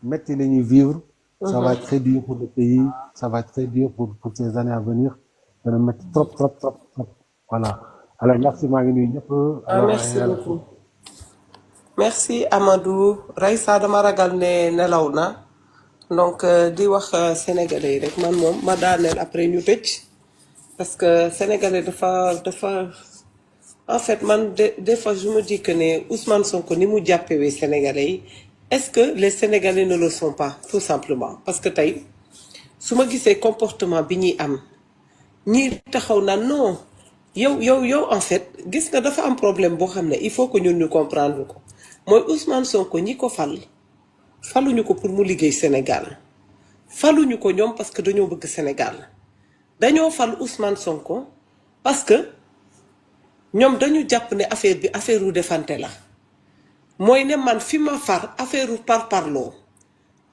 mettez les vivre, ça va être très dur pour le pays, ça va être très dur pour ces années à venir. Ça va mettre trop. Voilà. Alors, merci Marie. Merci beaucoup. Merci Amadou. Raïssa dama ragal ne nelaw na. Donc, di wax Sénégalais rek man mom ma daanel après ñu tëj. Parce que Sénégalais dafa en fait man des fois je me dis que Ousmane Sonko ni mu jappewé Sénégalais est-ce que les Sénégalais ne le sont pas tout simplement parce que tay suma gissé comportement bi ñi am ñi taxaw na non yow en fait gis nga dafa am problème bo xamné il faut que ñun ñu comprendre ko moy Ousmane Sonko ñi ko faluñu ko pour mu liggéey Sénégal faluñu ko ñom parce que dañoo bëgg Sénégal dañoo fal Ousmane Sonko parce que ñom dañu japp né affaire bi affaire u defante la moy né man fi ma far affaire u parlo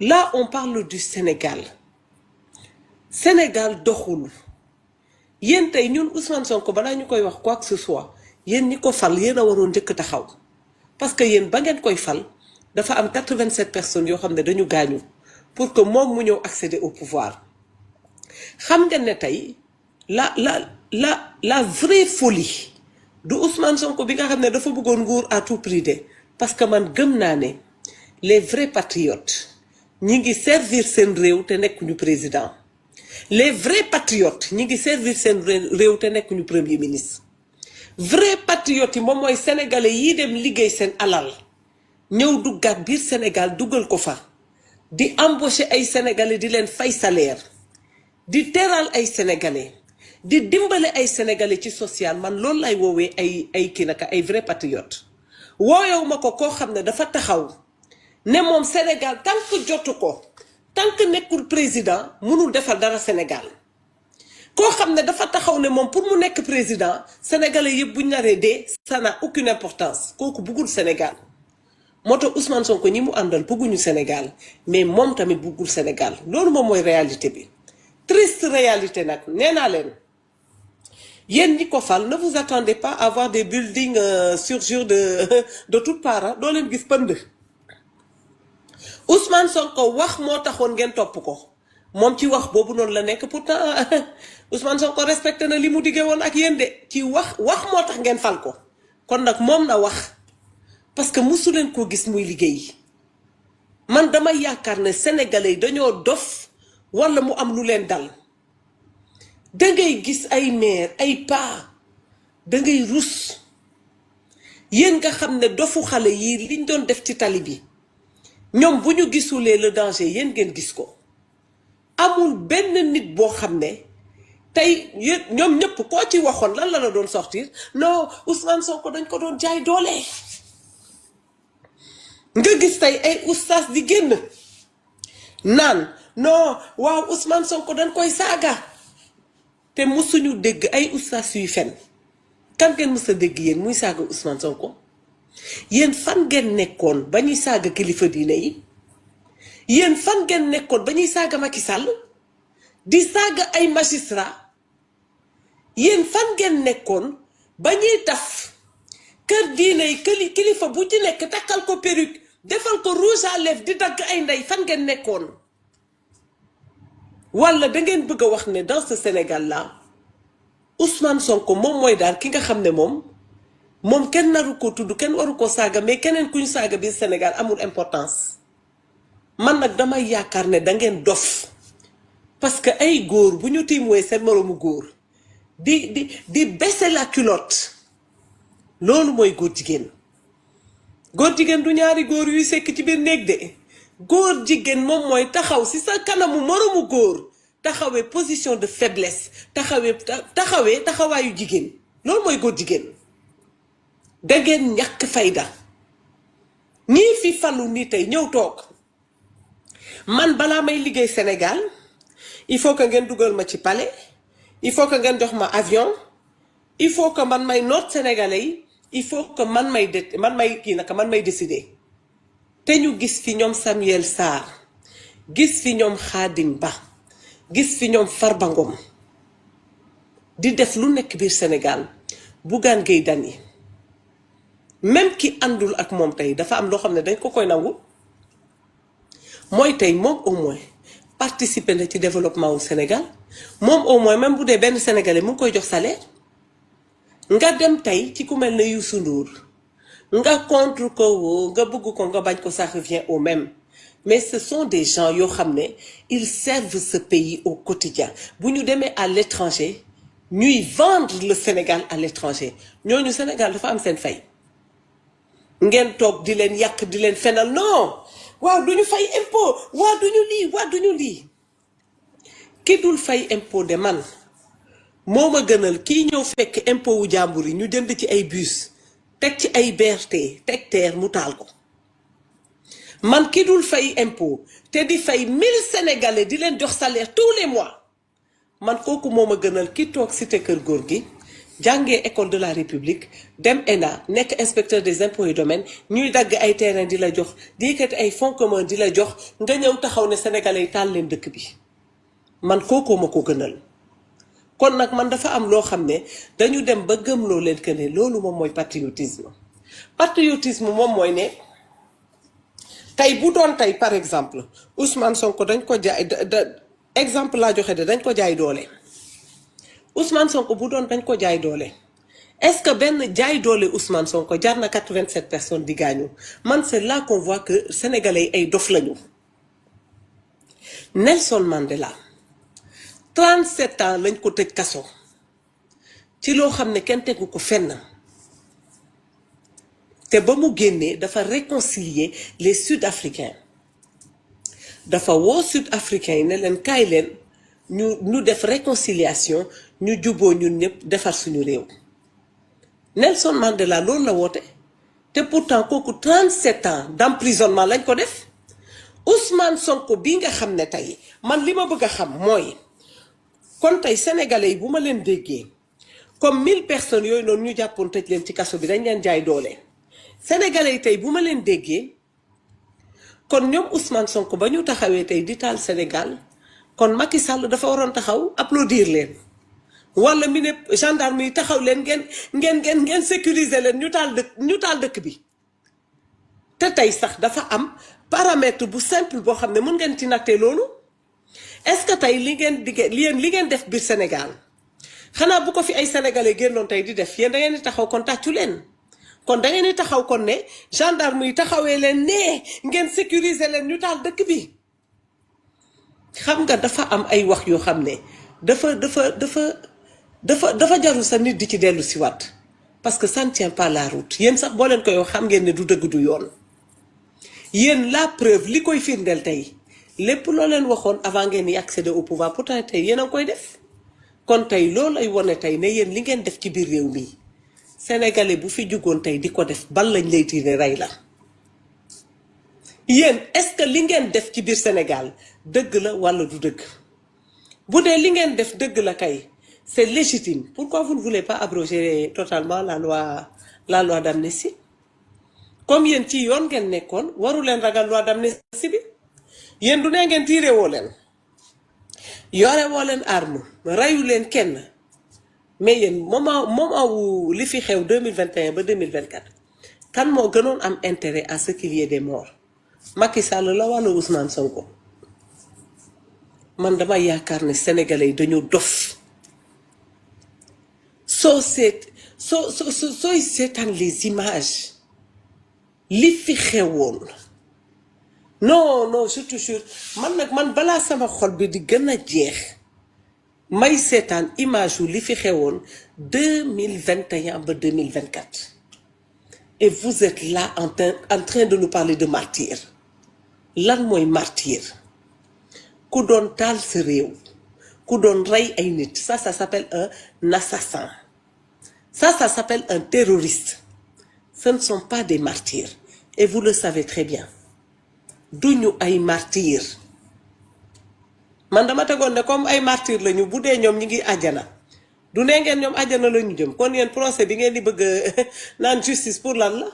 là on parle du Sénégal doxul yeen tay ñun Ousmane Sonko bala ñukoy wax quoi que ce soit yeen ñi ko fal yeen a waroon njëkk taxaw parce que yeen ba ngeen koy fal dafa am 87 personnes yo xamné dañu gañu pour que mom mu ñëw accéder au pouvoir xam ngeen ne tay la vraie folie du Ousmane Sonko bi nga xamné dafa bëggoon nguur à tout prix de parce que man gëm naa ne les vrais patriotes ñi ngi servir seen réew te nekkuñu président les vrais patriotes ñi ngi servir seen réew te nekkuñu premier ministre vrais patriotes yi moom mooy sénégalais yi dem liggéey seen alal ñëw duggaat biir Sénégal duggal ko fa di embaucher ay sénégalais di leen fay salaire di teral ay sénégalais di dimbale ay sénégalais ci social man loolu lay woowee ay kii naka ay vrai patriote wooyow ma ko koo xam ne dafa taxaw ne moom Sénégal tant que jotu ko tant que nekkul président mënul defal dara Sénégal koo xam ne dafa taxaw ne moom pour mu nekk président sénégalais yëpp buñ naree dee ça n'a aucune importance kooku bëggul Sénégal moo tax Ousmane Sonko ñi mu àndal bëgguñu Sénégal mais moom tamit bëggul Sénégal loolu moom mooy réalité bi triste réalité nag nee naa leen yéen ñi ko fal ne vous attendez pas à avoir des buildings surgir de toutes parts doo leen gis pënd Ousmane Sonko wax moo taxoon ngeen topp ko moom ci wax boobu noonu la nekk pourtant Ousmane Sonko respecté na li mu diggee woon ak yéen de ci wax moo tax ngeen fal ko kon nag moom na wax parce que musu leen koo gis muy liggéey man dama yaakaar ne sénégalais dañoo dof wala mu am lu leen dal dangay gis ay maire ay paa dangay rus yéen nga xam ne dofu xale yi liñ doon def ci tali bi ñoom bu ñu gisulee le danger yéen ngeen gis ko amul benn nit boo xam ne tey ñoom ñëpp koo ci waxoon lan la doon sortir non Ousmane Sonko dañ ko doon jaay doole nga gis tey ay oustaz di génn naan non waaw Ousmane Sonko dañ koy saaga te musuñu dégg ay oustaz yuy fen kan ngeen mës a dégg yéen muy saaga Ousmane Sonko yéen fan ngeen nekkoon ba ñuy saaga kilifa diine yi yéen fan ngeen nekkoon ba ñuy saaga Macky Sall di saaga ay magistrat yéen fan ngeen nekkoon ba ñuy taf kër diine yi kilifa bu ci nekk takkal ko perruque defal ko rouge à lèvres di dagg ay ndey fan ngeen nekkoon walla da ngeen bëgg a wax ne dans ce Sénégal là Ousmane Sonko moom mooy daal ki nga xam ne moom kenn naru ko tudd kenn waru ko saaga mais keneen ku ñu saaga biir Sénégal amul importance man nag damay yaakaar ne da ngeen dof parce que ay góor bu ñu tiimwee seen moroomu góor di baisser la culotte loolu mooy góor jigéen du ñaari góor yuy sekk ci biir néeg de góor jigéen moom mooy taxaw ci sa kanamu moroomu góor taxawee position de faiblesse taxawaayu jigéen loolu mooy góor jigéen da ngeen ñàkk fayda ñii fi falu ni tey ñëw toog man balaa may liggéey Sénégal il faut que ngeen dugal ma ci palais il faut que ngeen jox ma avion il faut que man may noot sénégalais yi il faut que man may décider te ñu gis fi ñoom Samuel Sarr gis fi ñoom Khadim Ba gis fi ñoom Farba Ngom di def lu nekk biir Sénégal Bougane Gueye Dany même ki àndul ak moom tey dafa am loo xam ne dañ ko koy nangu mooy tey moom au moins participer na ci développement wu Sénégal moom au moins même bu dee benn sénégalais mu ngi koy jox salaire nga dem tey ci ku mel ne Youssou Ndour nga contre ko nga bëgg ko nga bañ ko ça revient au même mais ce sont des gens yoo xam ne ils servent ce pays au quotidien bu ñu demee à l'étranger ñuy vendre le Sénégal à l'étranger ñooñu Sénégal dafa am seen fay ngeen toog di leen yàq di leen fenal non waaw duñu fay impôt waaw duñu lii ki dul fay impôt de man moo ma gënal kii ñëw fekk impôt wu jàmbur yi ñu jënd ci ay bus teg ci ay BRT teg teer mu taal ko man ki dul fay impôt te di fay 1000 sénégalais di leen jox salaire tous les mois man kooku moo ma gënal ki toog cité kër góor gi jàngee école de la République dem ENA nekk inspecteur des impôts et domaines ñuy dagg ay terrain di la jox di yëkkati ay fonds commun di la jox nga ñëw taxaw ne sénégalais yi taal leen dëkk bi man kookoo ma ko gënal kon nag man dafa am loo xam ne dañu dem ba gëmloo leen que ne loolu moom mooy patriotisme moom mooy ne tey bu doon tey par exemple Ousmane Sonko dañ ko jaay exemple laa joxe de dañ ko jaay doole Ousmane Sonko bu doon dañ ko jaay doole est-ce que benn jaay doole Ousmane Sonko jar na 87 personnes di gaañu man c'est là qu'on voit que sénégalais yi ay dof lañu. Nelson Mandela 37 ans lañ ko tëj kaso ci loo xam ne kenn tegu ko fenn te ba mu génnee dafa réconcilier les Sud-Africains dafa woo Sud-Africains yi ne leen kaay leen ñu def réconciliation ñu juboo ñun ñëpp defar suñu réew Nelson Mandela loolu la woote te pourtant kooku 37 ans d'emprisonnement lañ ko def Ousmane Sonko bii nga xam ne tey man li ma bëgg a xam mooy kon tey sénégalais yi bu ma leen déggee comme 1000 personnes yooyu noonu ñu jàppoon tëj leen ci kaso bi dañ leen jaay doole sénégalais yi tey bu ma leen déggee kon ñoom Ousmane Sonko ba ñu taxawee tey di taal Sénégal kon Macky Sall dafa waroon taxaw applaudir leen wala mi ne gendarme yi taxaw leen ngeen sécuriser leen ñu taal dëkk bi te tey sax dafa am paramètre bu simple boo xam ne mën ngeen ci nattee loolu est-ce que tey li ngeen def biir Sénégal xanaa bu ko fi ay sénégalais génnoon tey di def yéen da ngeen di taxaw kon tàccu leen kon da ngeen di taxaw kon ne gendarme yi taxawee leen ne ngeen sécuriser leen ñu taal dëkk bi xam nga dafa am ay wax yoo xam ne dafa jarul sa nit di ci dellu si waat parce que ça ne tient pas la route yéen sax boo leen koy wax xam ngeen ne du dëgg du yoon yéen la preuve li koy firndeel tey lépp loo leen waxoon avant ngeen di accéder au pouvoir pourtant tey yéen a ngi koy def kon tey loolu ay wone tey ne yéen li ngeen def ci biir réew mi sénégalais bu fi jugoon tey di ko def bal lañ lay tiire rey la yéen est-ce que li ngeen def ci biir Sénégal dëgg la walla du dëgg bu dee li ngeen def dëgg la kay c'est légitime pourquoi vous ne voulez pas abroger totalement la loi d'amnistie comme yéen ci yoon ngeen nekkoon waru leen ragal loi d'amnistie bi yéen du ne ngeen tiire woo leen yore woo leen arme reyu leen kenn mais yéen moment wu li fi xew 2021 ba 2024 kan moo gënoon am intérêt à ce qu'il y ait des morts Macky Sall la wala Ousmane Sonko man dama yaakaar ne sénégalais yi dañoo dof sooy seetaan les images li fi xewoon non je te jure man balaa sama xol bi di gën a jeex may seetaan image yu li fi xewoon 2021 ba 2024 et vous êtes là en train de nous parler de martyr lan mooy martyr ku doon taal sa réew ku doon rey ay nit ça s'appelle un assassin ça s'appelle un terroriste ce ne sont pas des martyrs et vous le savez très bien duñu ay martyr man dama tegoon ne comme ay martyr lañu bu dee ñoom ñi ngi àjjana du ne ngeen ñoom àjjana la ñu jëm kon yéen procès bi ngeen di bëgg naan justice pour lan la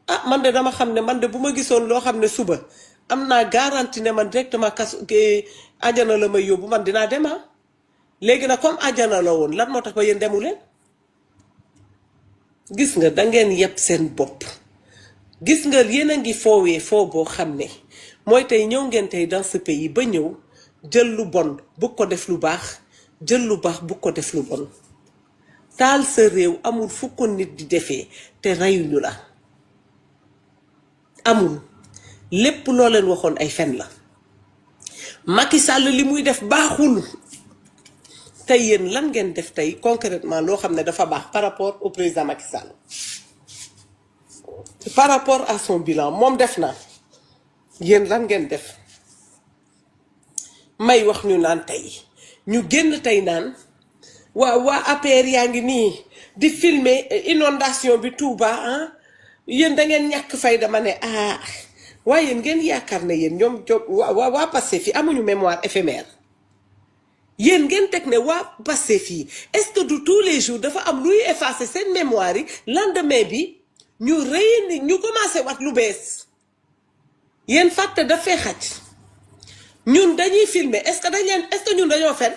ah man de dama xam ne man de bu ma gisoon loo xam ne suba am naa garantie ne man directement àjjana la may yóbbu man dinaa dem léegi nag comme àjjana la woon lan moo tax ba yéen demu leen gis nga da ngeen yeb seen bopp gis nga yéen a ngi foowee foo boo xam ne mooy tey ñëw ngeen tey dans ce pays ba ñëw jël lu bon bu ko def lu baax jël lu baax bu ko def lu bon taal sa réew amul fu ko nit di defee te reyuñu la amul lépp loo leen waxoon ay fen la Macky Sall li muy def baaxul tey yéen lan ngeen def tey concrètement loo xam ne dafa baax par rapport au président Macky Sall par rapport à son bilan moom def na yéen lan ngeen def may wax ñu naan tey ñu génn tey naan waa APR yaa ngi nii di filmer inondation bi Touba yéen da ngeen ñàkk fay dama ne waaye yéen ngeen yaakaar ne yéen ñoom waa Pastef fi amuñu mémoire éphémère yéen ngeen teg ne waa Pastef yi est-ce que du tous les jours dafa am luy effacer seen mémoire yi lendemain bi ñu rëy ni ñu commencé wat lu bees yéen fàtte dafay xaj ñun dañuy filmer est-ce que ñun dañoo fen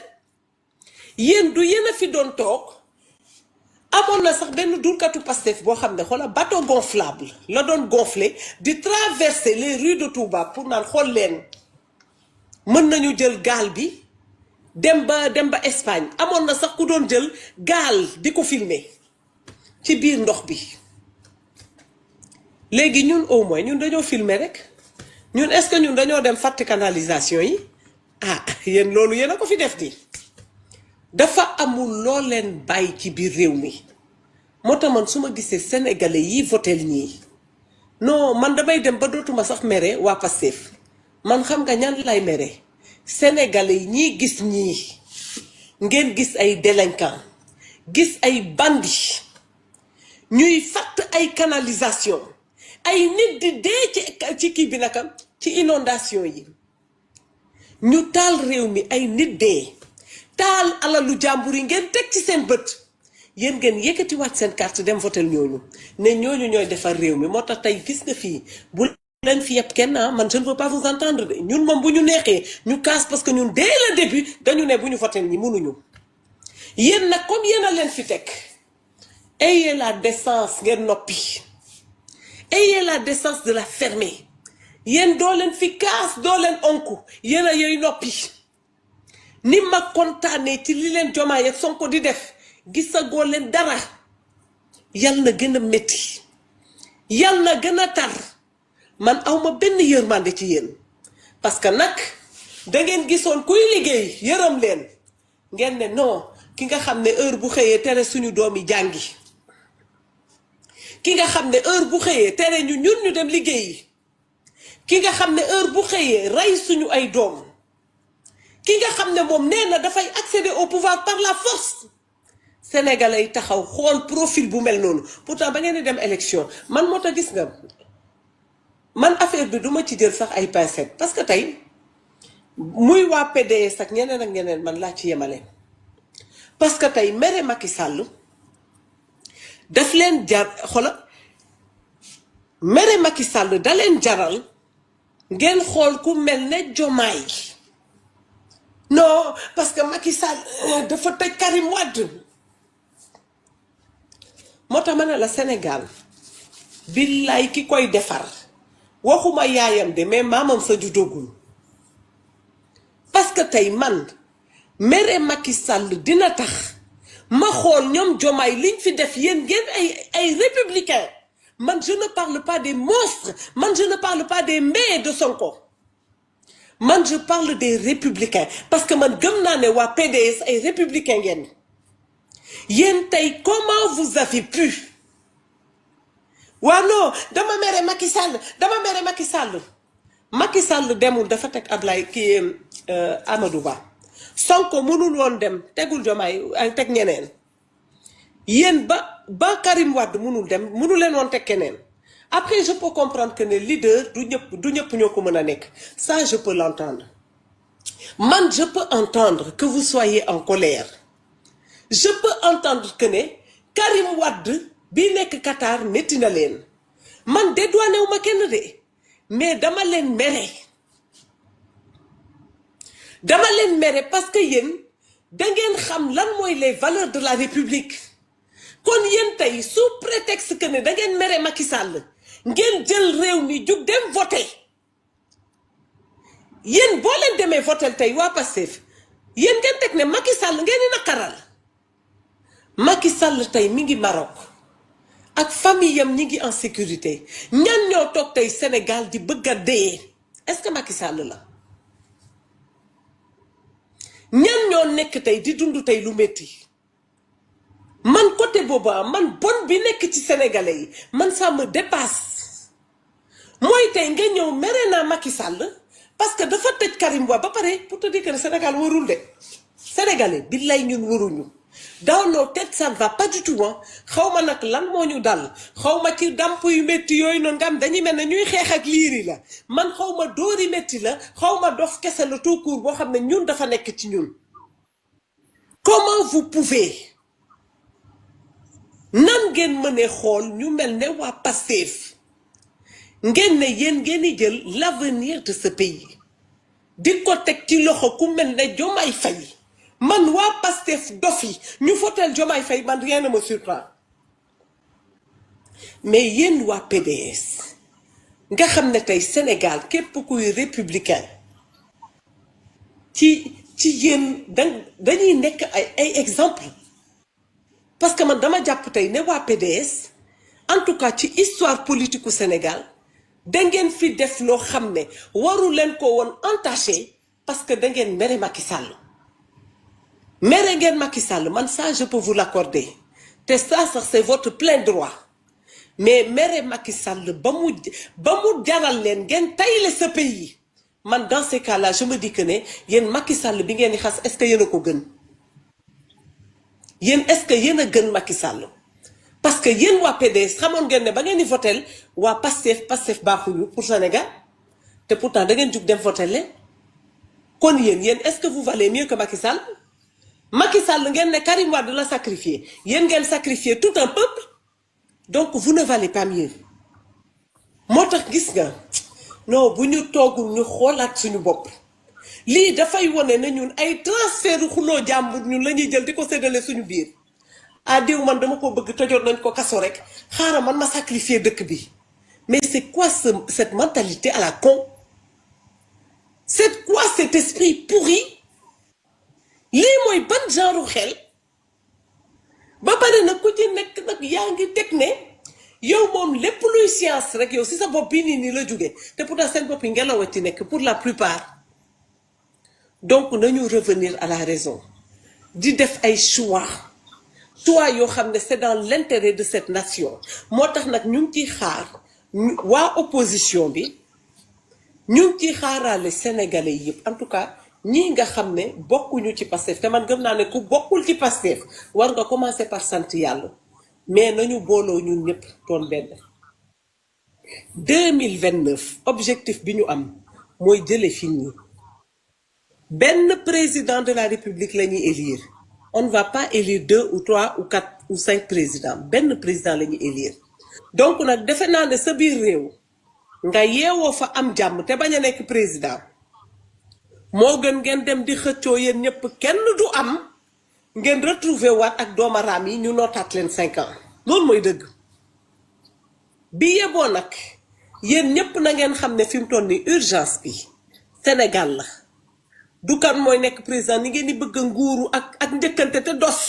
yéen du yéen a fi doon toog amoon na sax benn dulkatu Pastef boo xam ne xoola bateau gonflable la doon gonfler di traverser les rues de Touba pour naan xool leen mën nañu jël gaal bi dem ba Espagne amoon na sax ku doon jël gaal di ko filmer ci biir ndox bi léegi ñun au moins ñun dañoo filmer rek ñun est-ce que ñun dañoo dem fàtte canalisation yi yéen loolu yéen a ko fi def di dafa amul loo leen bàyyi ci biir réew mi moo tax man su ma gisee sénégalais yi votel ñii non man damay dem ba dootuma sax mere waa Pastef man xam nga ñan lay mere sénégalais yi ñii gis ñii ngeen gis ay délinquants gis ay bandits ñuy fàtt ay canalisation ay nit di dee ci kii bi naka ci inondation yi ñu taal réew mi ay nit dee taal alalu jàmbur yi ngeen teg ci seen bët yéen ngeen yëkkatiwaat seen carte dem votel ñooñu ne ñooñu ñooy defar réew mi moo tax tey gis nga fii bu leen fi yëpp kenn man je ne veux pas vous entendre de ñun moom bu ñu neexee ñu casse parce que ñun dès le début dañu ne bu ñu votel ñi mënuñu yéen nag comme yéen a leen fi teg ayez la décence ngeen noppi ayez la décence de la fermer yéen doo leen fi casse doo leen onku yéen a yooyu noppi ni ma kontaanee ci li leen Diomaye ak Sonko di def gisagoo leen dara yal na gën a métti yal na gën a tar man awma benn yërmande ci yéen parce que nag da ngeen gisoon kuy liggéey yërëm leen ngeen ne non ki nga xam ne heure bu xëyee tere suñu doom yi jàngi ki nga xam ne heure bu xëyee tere ñun ñu dem liggéeyi ki nga xam ne heure bu xëyee rey suñu ay doom ki nga xam ne moom nee na dafay accéder au pouvoir par la force sénégalais yi taxaw xool profil bu mel noonu pourtant ba ngeen di dem élection man moo tax gis nga man affaire bi duma ci jël sax ay pincettes parce que tey muy waa PDS ak ñeneen man laa ci yemale parce que tey mere Macky Sall daf leen jar xola mere Macky Sall da leen jaral ngeen xool ku mel ne Diomaye non parce que Macky Sall dafa tëj Karim Wade moo tax ma ne la Sénégal billaay ki koy defar waxuma yaayam de mais maamam sa juddóogul parce que tey man mere Macky Sall dina tax ma xool ñoom Diomaye liñ fi def yéen ngeen ay républicains man je ne parle pas des monstres man je ne parle pas des mets de Sonko man je parle des républicains parce que man gëm naa ne waa PDS ay républicains ngeen yéen tey comment vous avez pu waa non dama mere Macky Sall Macky Sall demul dafa teg Ablaye kii Amadou Ba Sonko mënul woon dem tegul Diomaye ay teg ñeneen yéen ba Karim Wade mënul dem mënu leen woon teg keneen après je peux comprendre que ne leader du ñëpp ñoo ko mën a nekk ça je peux l'entendre man je peux entendre que vous soyez en colère je peux entendre que ne Karim Wade bi nekk Qatar métti na leen man dédouané wu ma kenn de mais dama leen mere parce que yéen da ngeen xam lan mooy les valeurs de la République kon yéen tey sous prétexte que ne da ngeen mere Macky Sall ngeen jël réew mi jug dem voter yéen boo leen demee voter tey waa Pastef yéen ngeen teg ne Macky Sall ngeen di naqaral Macky Sall tey mi ngi Maroc ak famille yam ñi ngi en sécurité ñan ñoo toog tey Sénégal di bëgg a dee est-ce que Macky Sall la ñan ñoo nekk tey di dund tey lu métti man côté boobu man bon bi nekk ci sénégalais yi man ça me dépasse mooy tey nga ñëw mere naa Macky Sall parce que dafa tëj Karim Wade ba pare pour te dire que Sénégal warul de sénégalais billaay ñun waruñu dans nos têtes ça ne va pas du tout xaw ma nag lan moo ñu dal xaw ma ci damp yu métti yooyu noonu nga am dañuy mel ne ñuy xeex ak liiri la man xaw ma dóori métti la xaw ma dof kese la tout court boo xam ne ñun dafa nekk ci ñun comment vous pouvez nan ngeen mënee xool ñu mel ne waa Pastef ngeen ne yéen ngeen di jël l'avenir de ce pays di ko teg ci loxo ku mel ne Diomaye Faye man waa Pastef dof yi ñu fotel Diomaye Faye man rien ne me surprend mais yéen waa PDS nga xam ne tey Sénégal képp kuy républicain ci yéen dañuy nekk ay exemple parce que man dama jàpp tey ne waa PDS en tout cas ci histoire politique u Sénégal da ngeen fi def loo xam ne waru leen ko woon entaché parce que da ngeen mere Macky Sall mere ngeen Macky Sall man ça je peux vous l'accorder te ça sax c'est votre plein droit mais mere Macky Sall ba mu jaral leen ngeen tayle ce pays man dans ces cas-là je me dis que ne yéen Macky Sall bi ngeen di xas est-ce que yéen a ko gën yéen est-ce que yéen a gën Macky Sall parce que yéen waa PDS xamoon ngeen ne ba ngeen di votel waa Pastef baaxuñu pour Sénégal te pourtant da ngeen jug dem votel leen kon yéen est-ce que vous valez mieux que Macky Sall ngeen ne Karim Wade la sacrifier yéen ngeen sacrifier tout un peuple donc vous ne valez pas mieux moo tax gis nga non bu ñu toogul ñu xoolaat suñu bopp lii dafay wone na ñun ay transfert xuloo jàmbur ñun la ñuy jël di ko séddale suñu biir diw man dama ko bëgg tëjoon nañ ko kaso rek xaaral man ma sacrifier dëkk bi mais c'est quoi cette mentalité à la con c'est quoi cet esprit pourri lii mooy ban genre xel ba pare nag ku ci nekk nag yaa ngi teg ne yow moom lépp luy science rek yow si sa bopp bii nii la jóge te pourtant seen bopp yi ngelaw a ci nekk pour la plupart donc nañu revenir à la raison di def ay choix yoo xam ne c'est dans l'intérêt de cette nation moo tax nag ñu ngi ciy xaar waa opposition bi ñu ngi ciy xaaraale sénégalais yëpp en tout cas ñii nga xam ne bokkuñu ci Pastef te man gëm naa ne ku bokkul ci Pastef war nga commencer par sant yàlla mais nañu booloo ñun ñëpp doon benn 2029 objectif bi ñu am mooy jële fi ñi benn président de la République la ñuy élire on ne va pas élire 2 ou 3 ou 4 ou 5 présidents benn président la ñuy élire donc nag defe naa ne sa biir réew nga yeewoo fa am jàmm te bañ a nekk président moo gën ngeen dem di xëccoo yéen ñëpp kenn du am ngeen retrouver waat ak doomaraam yi ñu nootaat leen 5 ans loolu mooy dëgg bi yeboo nag yéen ñëpp na ngeen xam ne fi mu toll ni urgence bi Sénégal la du kan mooy nekk président ni ngeen di bëgg a nguuru ak njëkkante te dos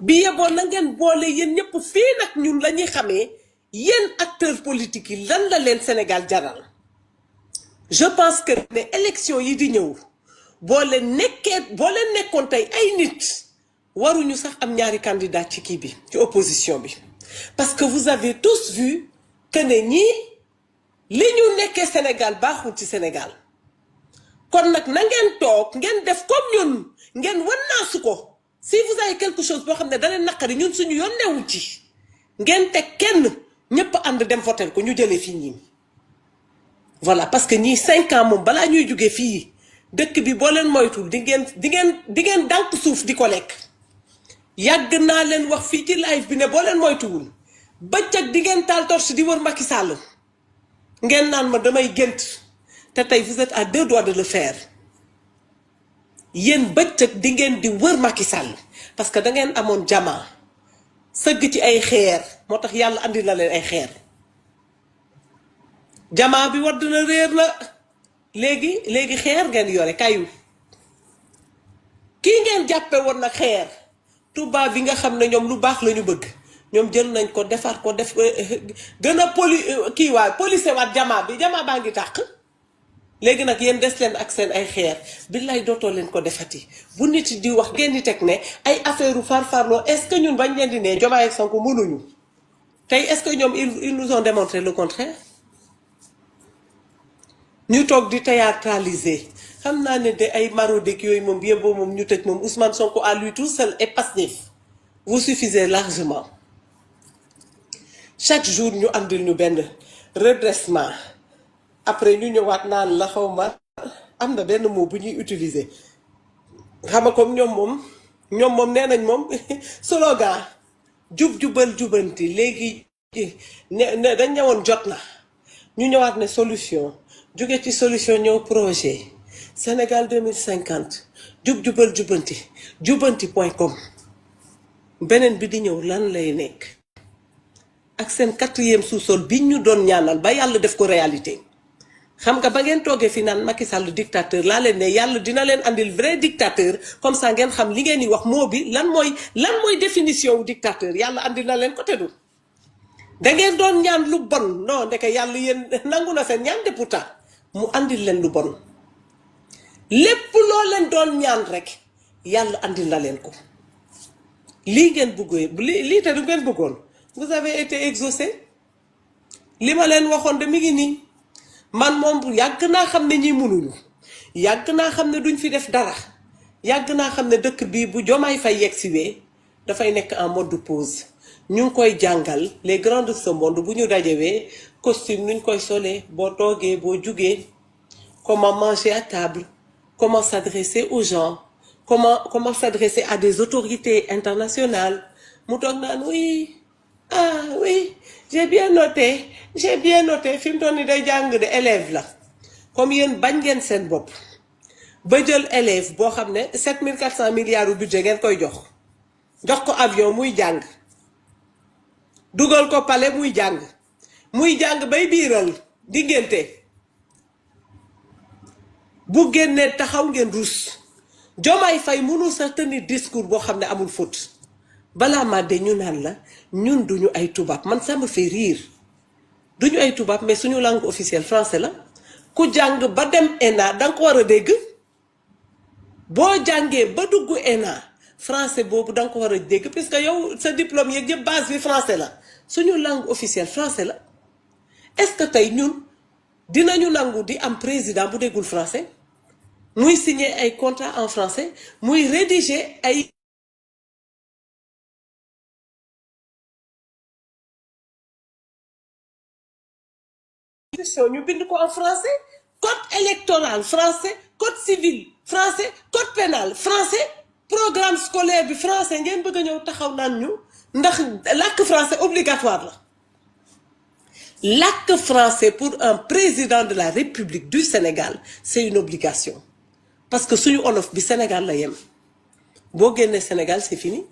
bi yeboo na ngeen boole yéen ñëpp fii nag ñun la ñuy xamee yéen acteurs politiques yi lan la leen Sénégal jaral je pense que ne élection yi di ñëw boo leen nekkoon tey ay nit waruñu sax am ñaari candidat ci kii bi ci opposition bi parce que vous avez tous vu que ne ñii li ñu nekkee Sénégal baaxul ci Sénégal kon nag na ngeen toog ngeen def comme ñun ngeen wannaasu ko si vous avez quelque chose boo xam ne da leen naqari ñun suñu yoon newu ci ngeen teg kenn ñëpp ànd dem voter ko ñu jëlee fii ñii voilà parce que ñii 5 ans moom balaa ñuy jógee fii dëkk bi boo leen moytul di ngeen dànk suuf di ko lekk yàgg naa leen wax fii ci live bi ne boo leen moytuwul bëccëg di ngeen taal torche di wër Macky Sall ngeen naan ma damay gént te tey vous êtes à 2 doigts de le faire yéen bëccëg di ngeen di wër Macky Sall parce que da ngeen amoon jamaa sëgg ci ay xeer moo tax yàlla andi na leen ay xeer jamaa bi wadd na réer na léegi xeer ngeen yore kayu kii ngeen jàppe woon nag xeer tubaab bi nga xam ne ñoom lu baax la ñu bëgg ñoom jël nañ ko defar ko def gën a policé waat jamaa baa ngi tàq léegi nag yéen des leen ak seen ay xeer billaay dootoo leen ko defati bu nit di wax ngeen di teg ne ay affaire u farfarloo est-ce que ñun bañ leen di ne Diomaye ak Sonko mënuñu tey est-ce que ñoom ils nous ont démontré le contraire ñu toog di théâtraliser xam naa ne de ay maraudes yooyu moom yëppoo moom ñu tëj moom Ousmane Sonko à lui tout seul est passif vous suffisez largement chaque jour ñu andil ñu benn redressement après ñu ñëwaat naan la xawma am na benn mot bu ñuy utiliser xam nga comme ñoom moom nee nañ moom slogan jubal jubanti léegi ne dañ ñëwoon jot na ñu ñëwaat ne solution jóge ci solution ñëw projet Sénégal 2050 jubal jubanti.com beneen bi di ñëw lan lay nekk ak seen 4e sous-sol bi ñu doon ñaanal ba yàlla def ko réalité xam nga ba ngeen toogee fi naan Macky Sall dictateur laa leen ne yàlla dina leen andil vrai dictateur comme ça ngeen xam li ngeen di wax moo bi lan mooy définition wu dictateur yàlla andil na leen ko te du da ngeen doon ñaan lu bon non ndeke yàlla yéen nangu na seen ñaan de pourtant mu andil leen lu bon lépp loo leen doon ñaan rek yàlla andil na leen ko lii ngeen bëggee lii te du ngeen bëggoon vous avez été exaucé li ma leen waxoon de mi ngi nii man moom yàgg naa xam ne ñi mënuñu yàgg naa xam ne duñ fi def dara yàgg naa xam ne dëkk bii bu Diomaye Faye yegg siwee dafay nekk en mode de pause ñu ngi koy jàngal les grands de ce monde bu ñu dajewee costume nuñ koy solee boo toogee boo jugee comment manger à table comment s'adresser aux gens comment s'adresser à des autorités internationales mu toog naan oui j'ai bien noté fi mu toll ni day jàng de élève la comme yéen bañ ngeen seen bopp ba jël élève boo xam ne 7400 milliards u budget ngeen koy jox ko avion muy jàng dugal ko palais muy jàng bay biiral diggante bu génnee taxaw ngeen rus Diomaye Faye mënu sa tenir discours boo xam ne amul faute balaa ma de ñu naan la ñun duñu ay tubaab man ça me fait rire duñu ay tubaab mais suñu langue officielle français la ku jàng ba dem ENA danga ko war a dégg boo jàngee ba dugg ENA français boobu danga ko war a dégg puisque yow sa diplôme yeeg yëpp base bi français la suñu langue officielle français la est-ce que tey ñun dinañu nangu di am président bu déggul français muy signer ay contrat en français muy rédiger ay ñu bind ko en français code électoral français code civil français code pénal français programme scolaire bi français ngeen bëgg a ñëw taxaw naan ñu ndax làkk français obligatoire la làkk français pour un président de la République du Sénégal c'est une obligation parce que suñu olof bi Sénégal la yem boo génnee Sénégal c'est fini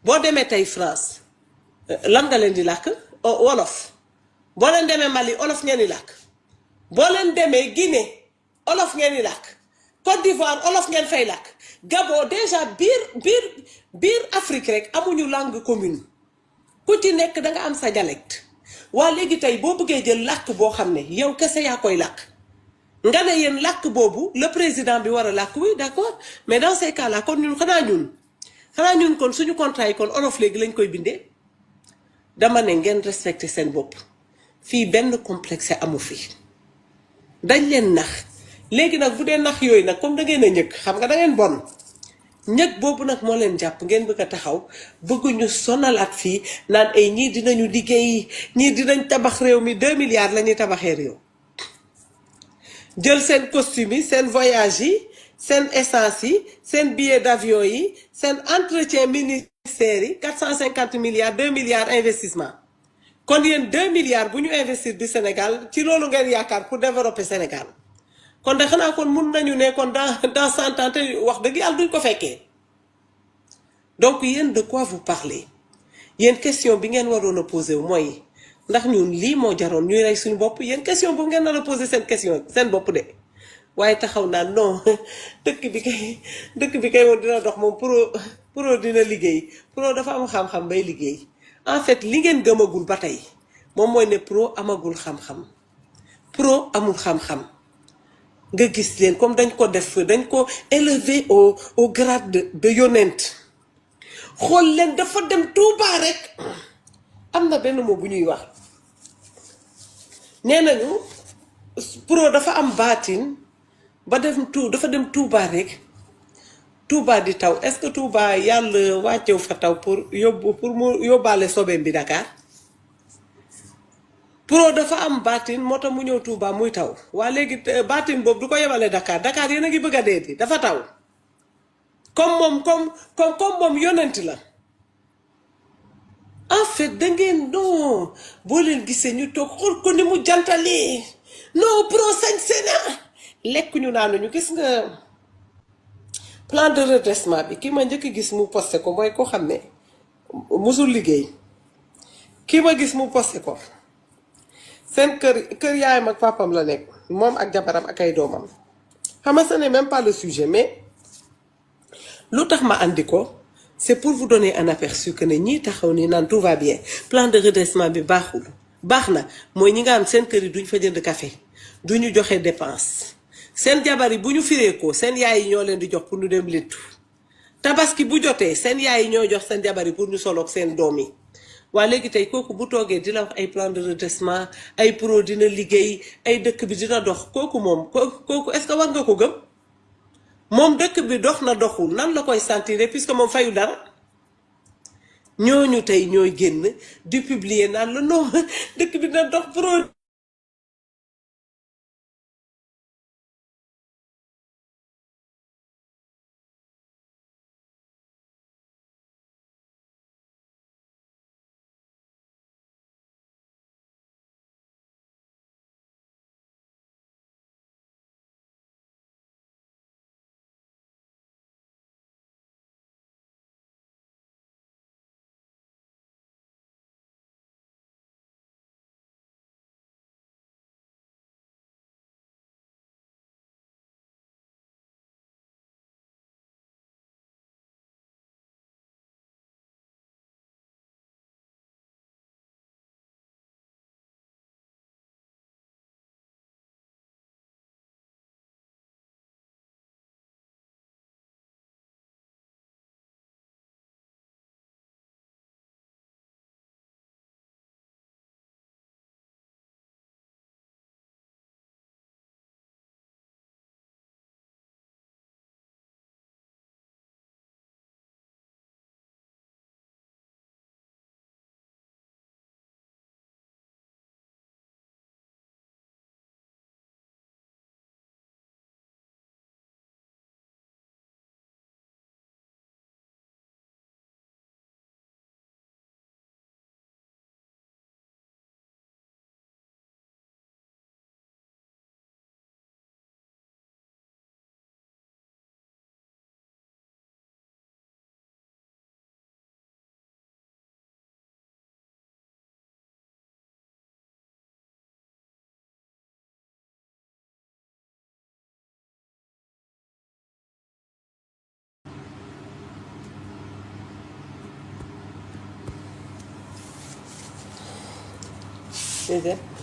boo demee tey France lan nga leen di làkk wolof boo leen demee Mali olof ngeen di làkk boo leen demee Guinée olof ngeen di làkk Côte d'Ivoire olof ngeen fay làkk Gabon déjà biir Afrique rek amuñu langue commune ku ci nekk da nga am sa dialecte waa léegi tey boo bëggee jël làkk boo xam ne yow kese yaa koy làkk nga ne yéen làkk boobu le président bi war a làkk oui d'accord mais dans ces cas là kon ñun xanaa ñun kon suñu contrat yi kon olof léegi lañ koy bindee dama ne ngeen respecté seen bopp fii benn complexe amu fi dañ leen nax léegi nag bu dee nax yooyu nag comme da ngeen a ñëkk xam nga da ngeen bon ñëg boobu nag moo leen jàpp ngeen bëgg a taxaw bëgguñu sonalaat fii naan ay ñii dinañu liggéey ñii dinañ tabax réew mi 2 milliards la ñuy tabaxee réew jël seen costume yi seen voyage yi seen essence yi seen billet d'avion yi seen entretien ministère yi 450 milliards 2 milliards investissement kon yéen 2 milliards bu ñu investir du Sénégal ci loolu ngeen yaakaar pour développer Sénégal kon de xanaa kon mun nañu ne kon dans 100 ans te wax dëgg yàlla duñ ko fekkee donc yéen de quoi vous parlez yéen question bi ngeen waroon a posé wu mooy ndax ñun lii moo jaroon ñuy rey suñu bopp yéen question boobu ngeen nar a posé seen question seen bopp de waaye taxaw naa non dëkk bi kay woon dina dox moom pro dina liggéey pro dafa am xam-xam bay liggéey en fait li ngeen gëmagul ba tey moom mooy ne pro amagul xam-xam pro amul xam-xam nga gis leen comme dañ ko élevé au grade de yonent xool leen dafa dem Touba rek am na benn mot bu ñuy wax nee nañu pro dafa am baatin ba dafa dem Touba rek Touba di taw est-ce que Touba yàlla wàccew fa taw pour mu yóbbaale sobeem bi Dakar pro dafa am baatin moo tax mu ñëw Touba muy taw waa léegi baatin boobu du ko yebale Dakar yéen a ngi bëgg a dee di dafa taw comme moom yonent la en fait da ngeen non boo leen gisee ñu toog xool ko ni mu jantalee non pro sañse na lekk ñu naanuñu gis nga plan de redressement bi ki ma njëkk gis mu posté ko mooy ko xam ne musul liggéey ki ma gis mu posté ko seen kër yaayam ak papam la nekk moom ak jabaram ak ay doomam xam nga ce n'est même pas le sujet mais lu tax ma andi ko c'est pour vous donner un aperçu que ne ñii taxaw ni naan tout va bien plan de redressement bi baax na mooy ñi nga am seen kër yi duñ fa jënd café duñu joxe dépense seen jabar yi bu ñu firee ko seen yaay yi ñoo leen di jox pour ñu dem léttu tabaski bu jotee seen yaay yi ñoo jox seen jabar yi pour ñu soloog seen doom yi waa léegi tey kooku bu toogee di la wax ay plan de redressement ay pro dina liggéey ay dëkk bi dina dox kooku est-ce que war nga ko gëm moom dëkk bi dox na doxul nan la koy sentir puisque moom fayu dara ñooñu tey ñooy génn di publier naan la non dëkk bi dina dox pro Deuxième.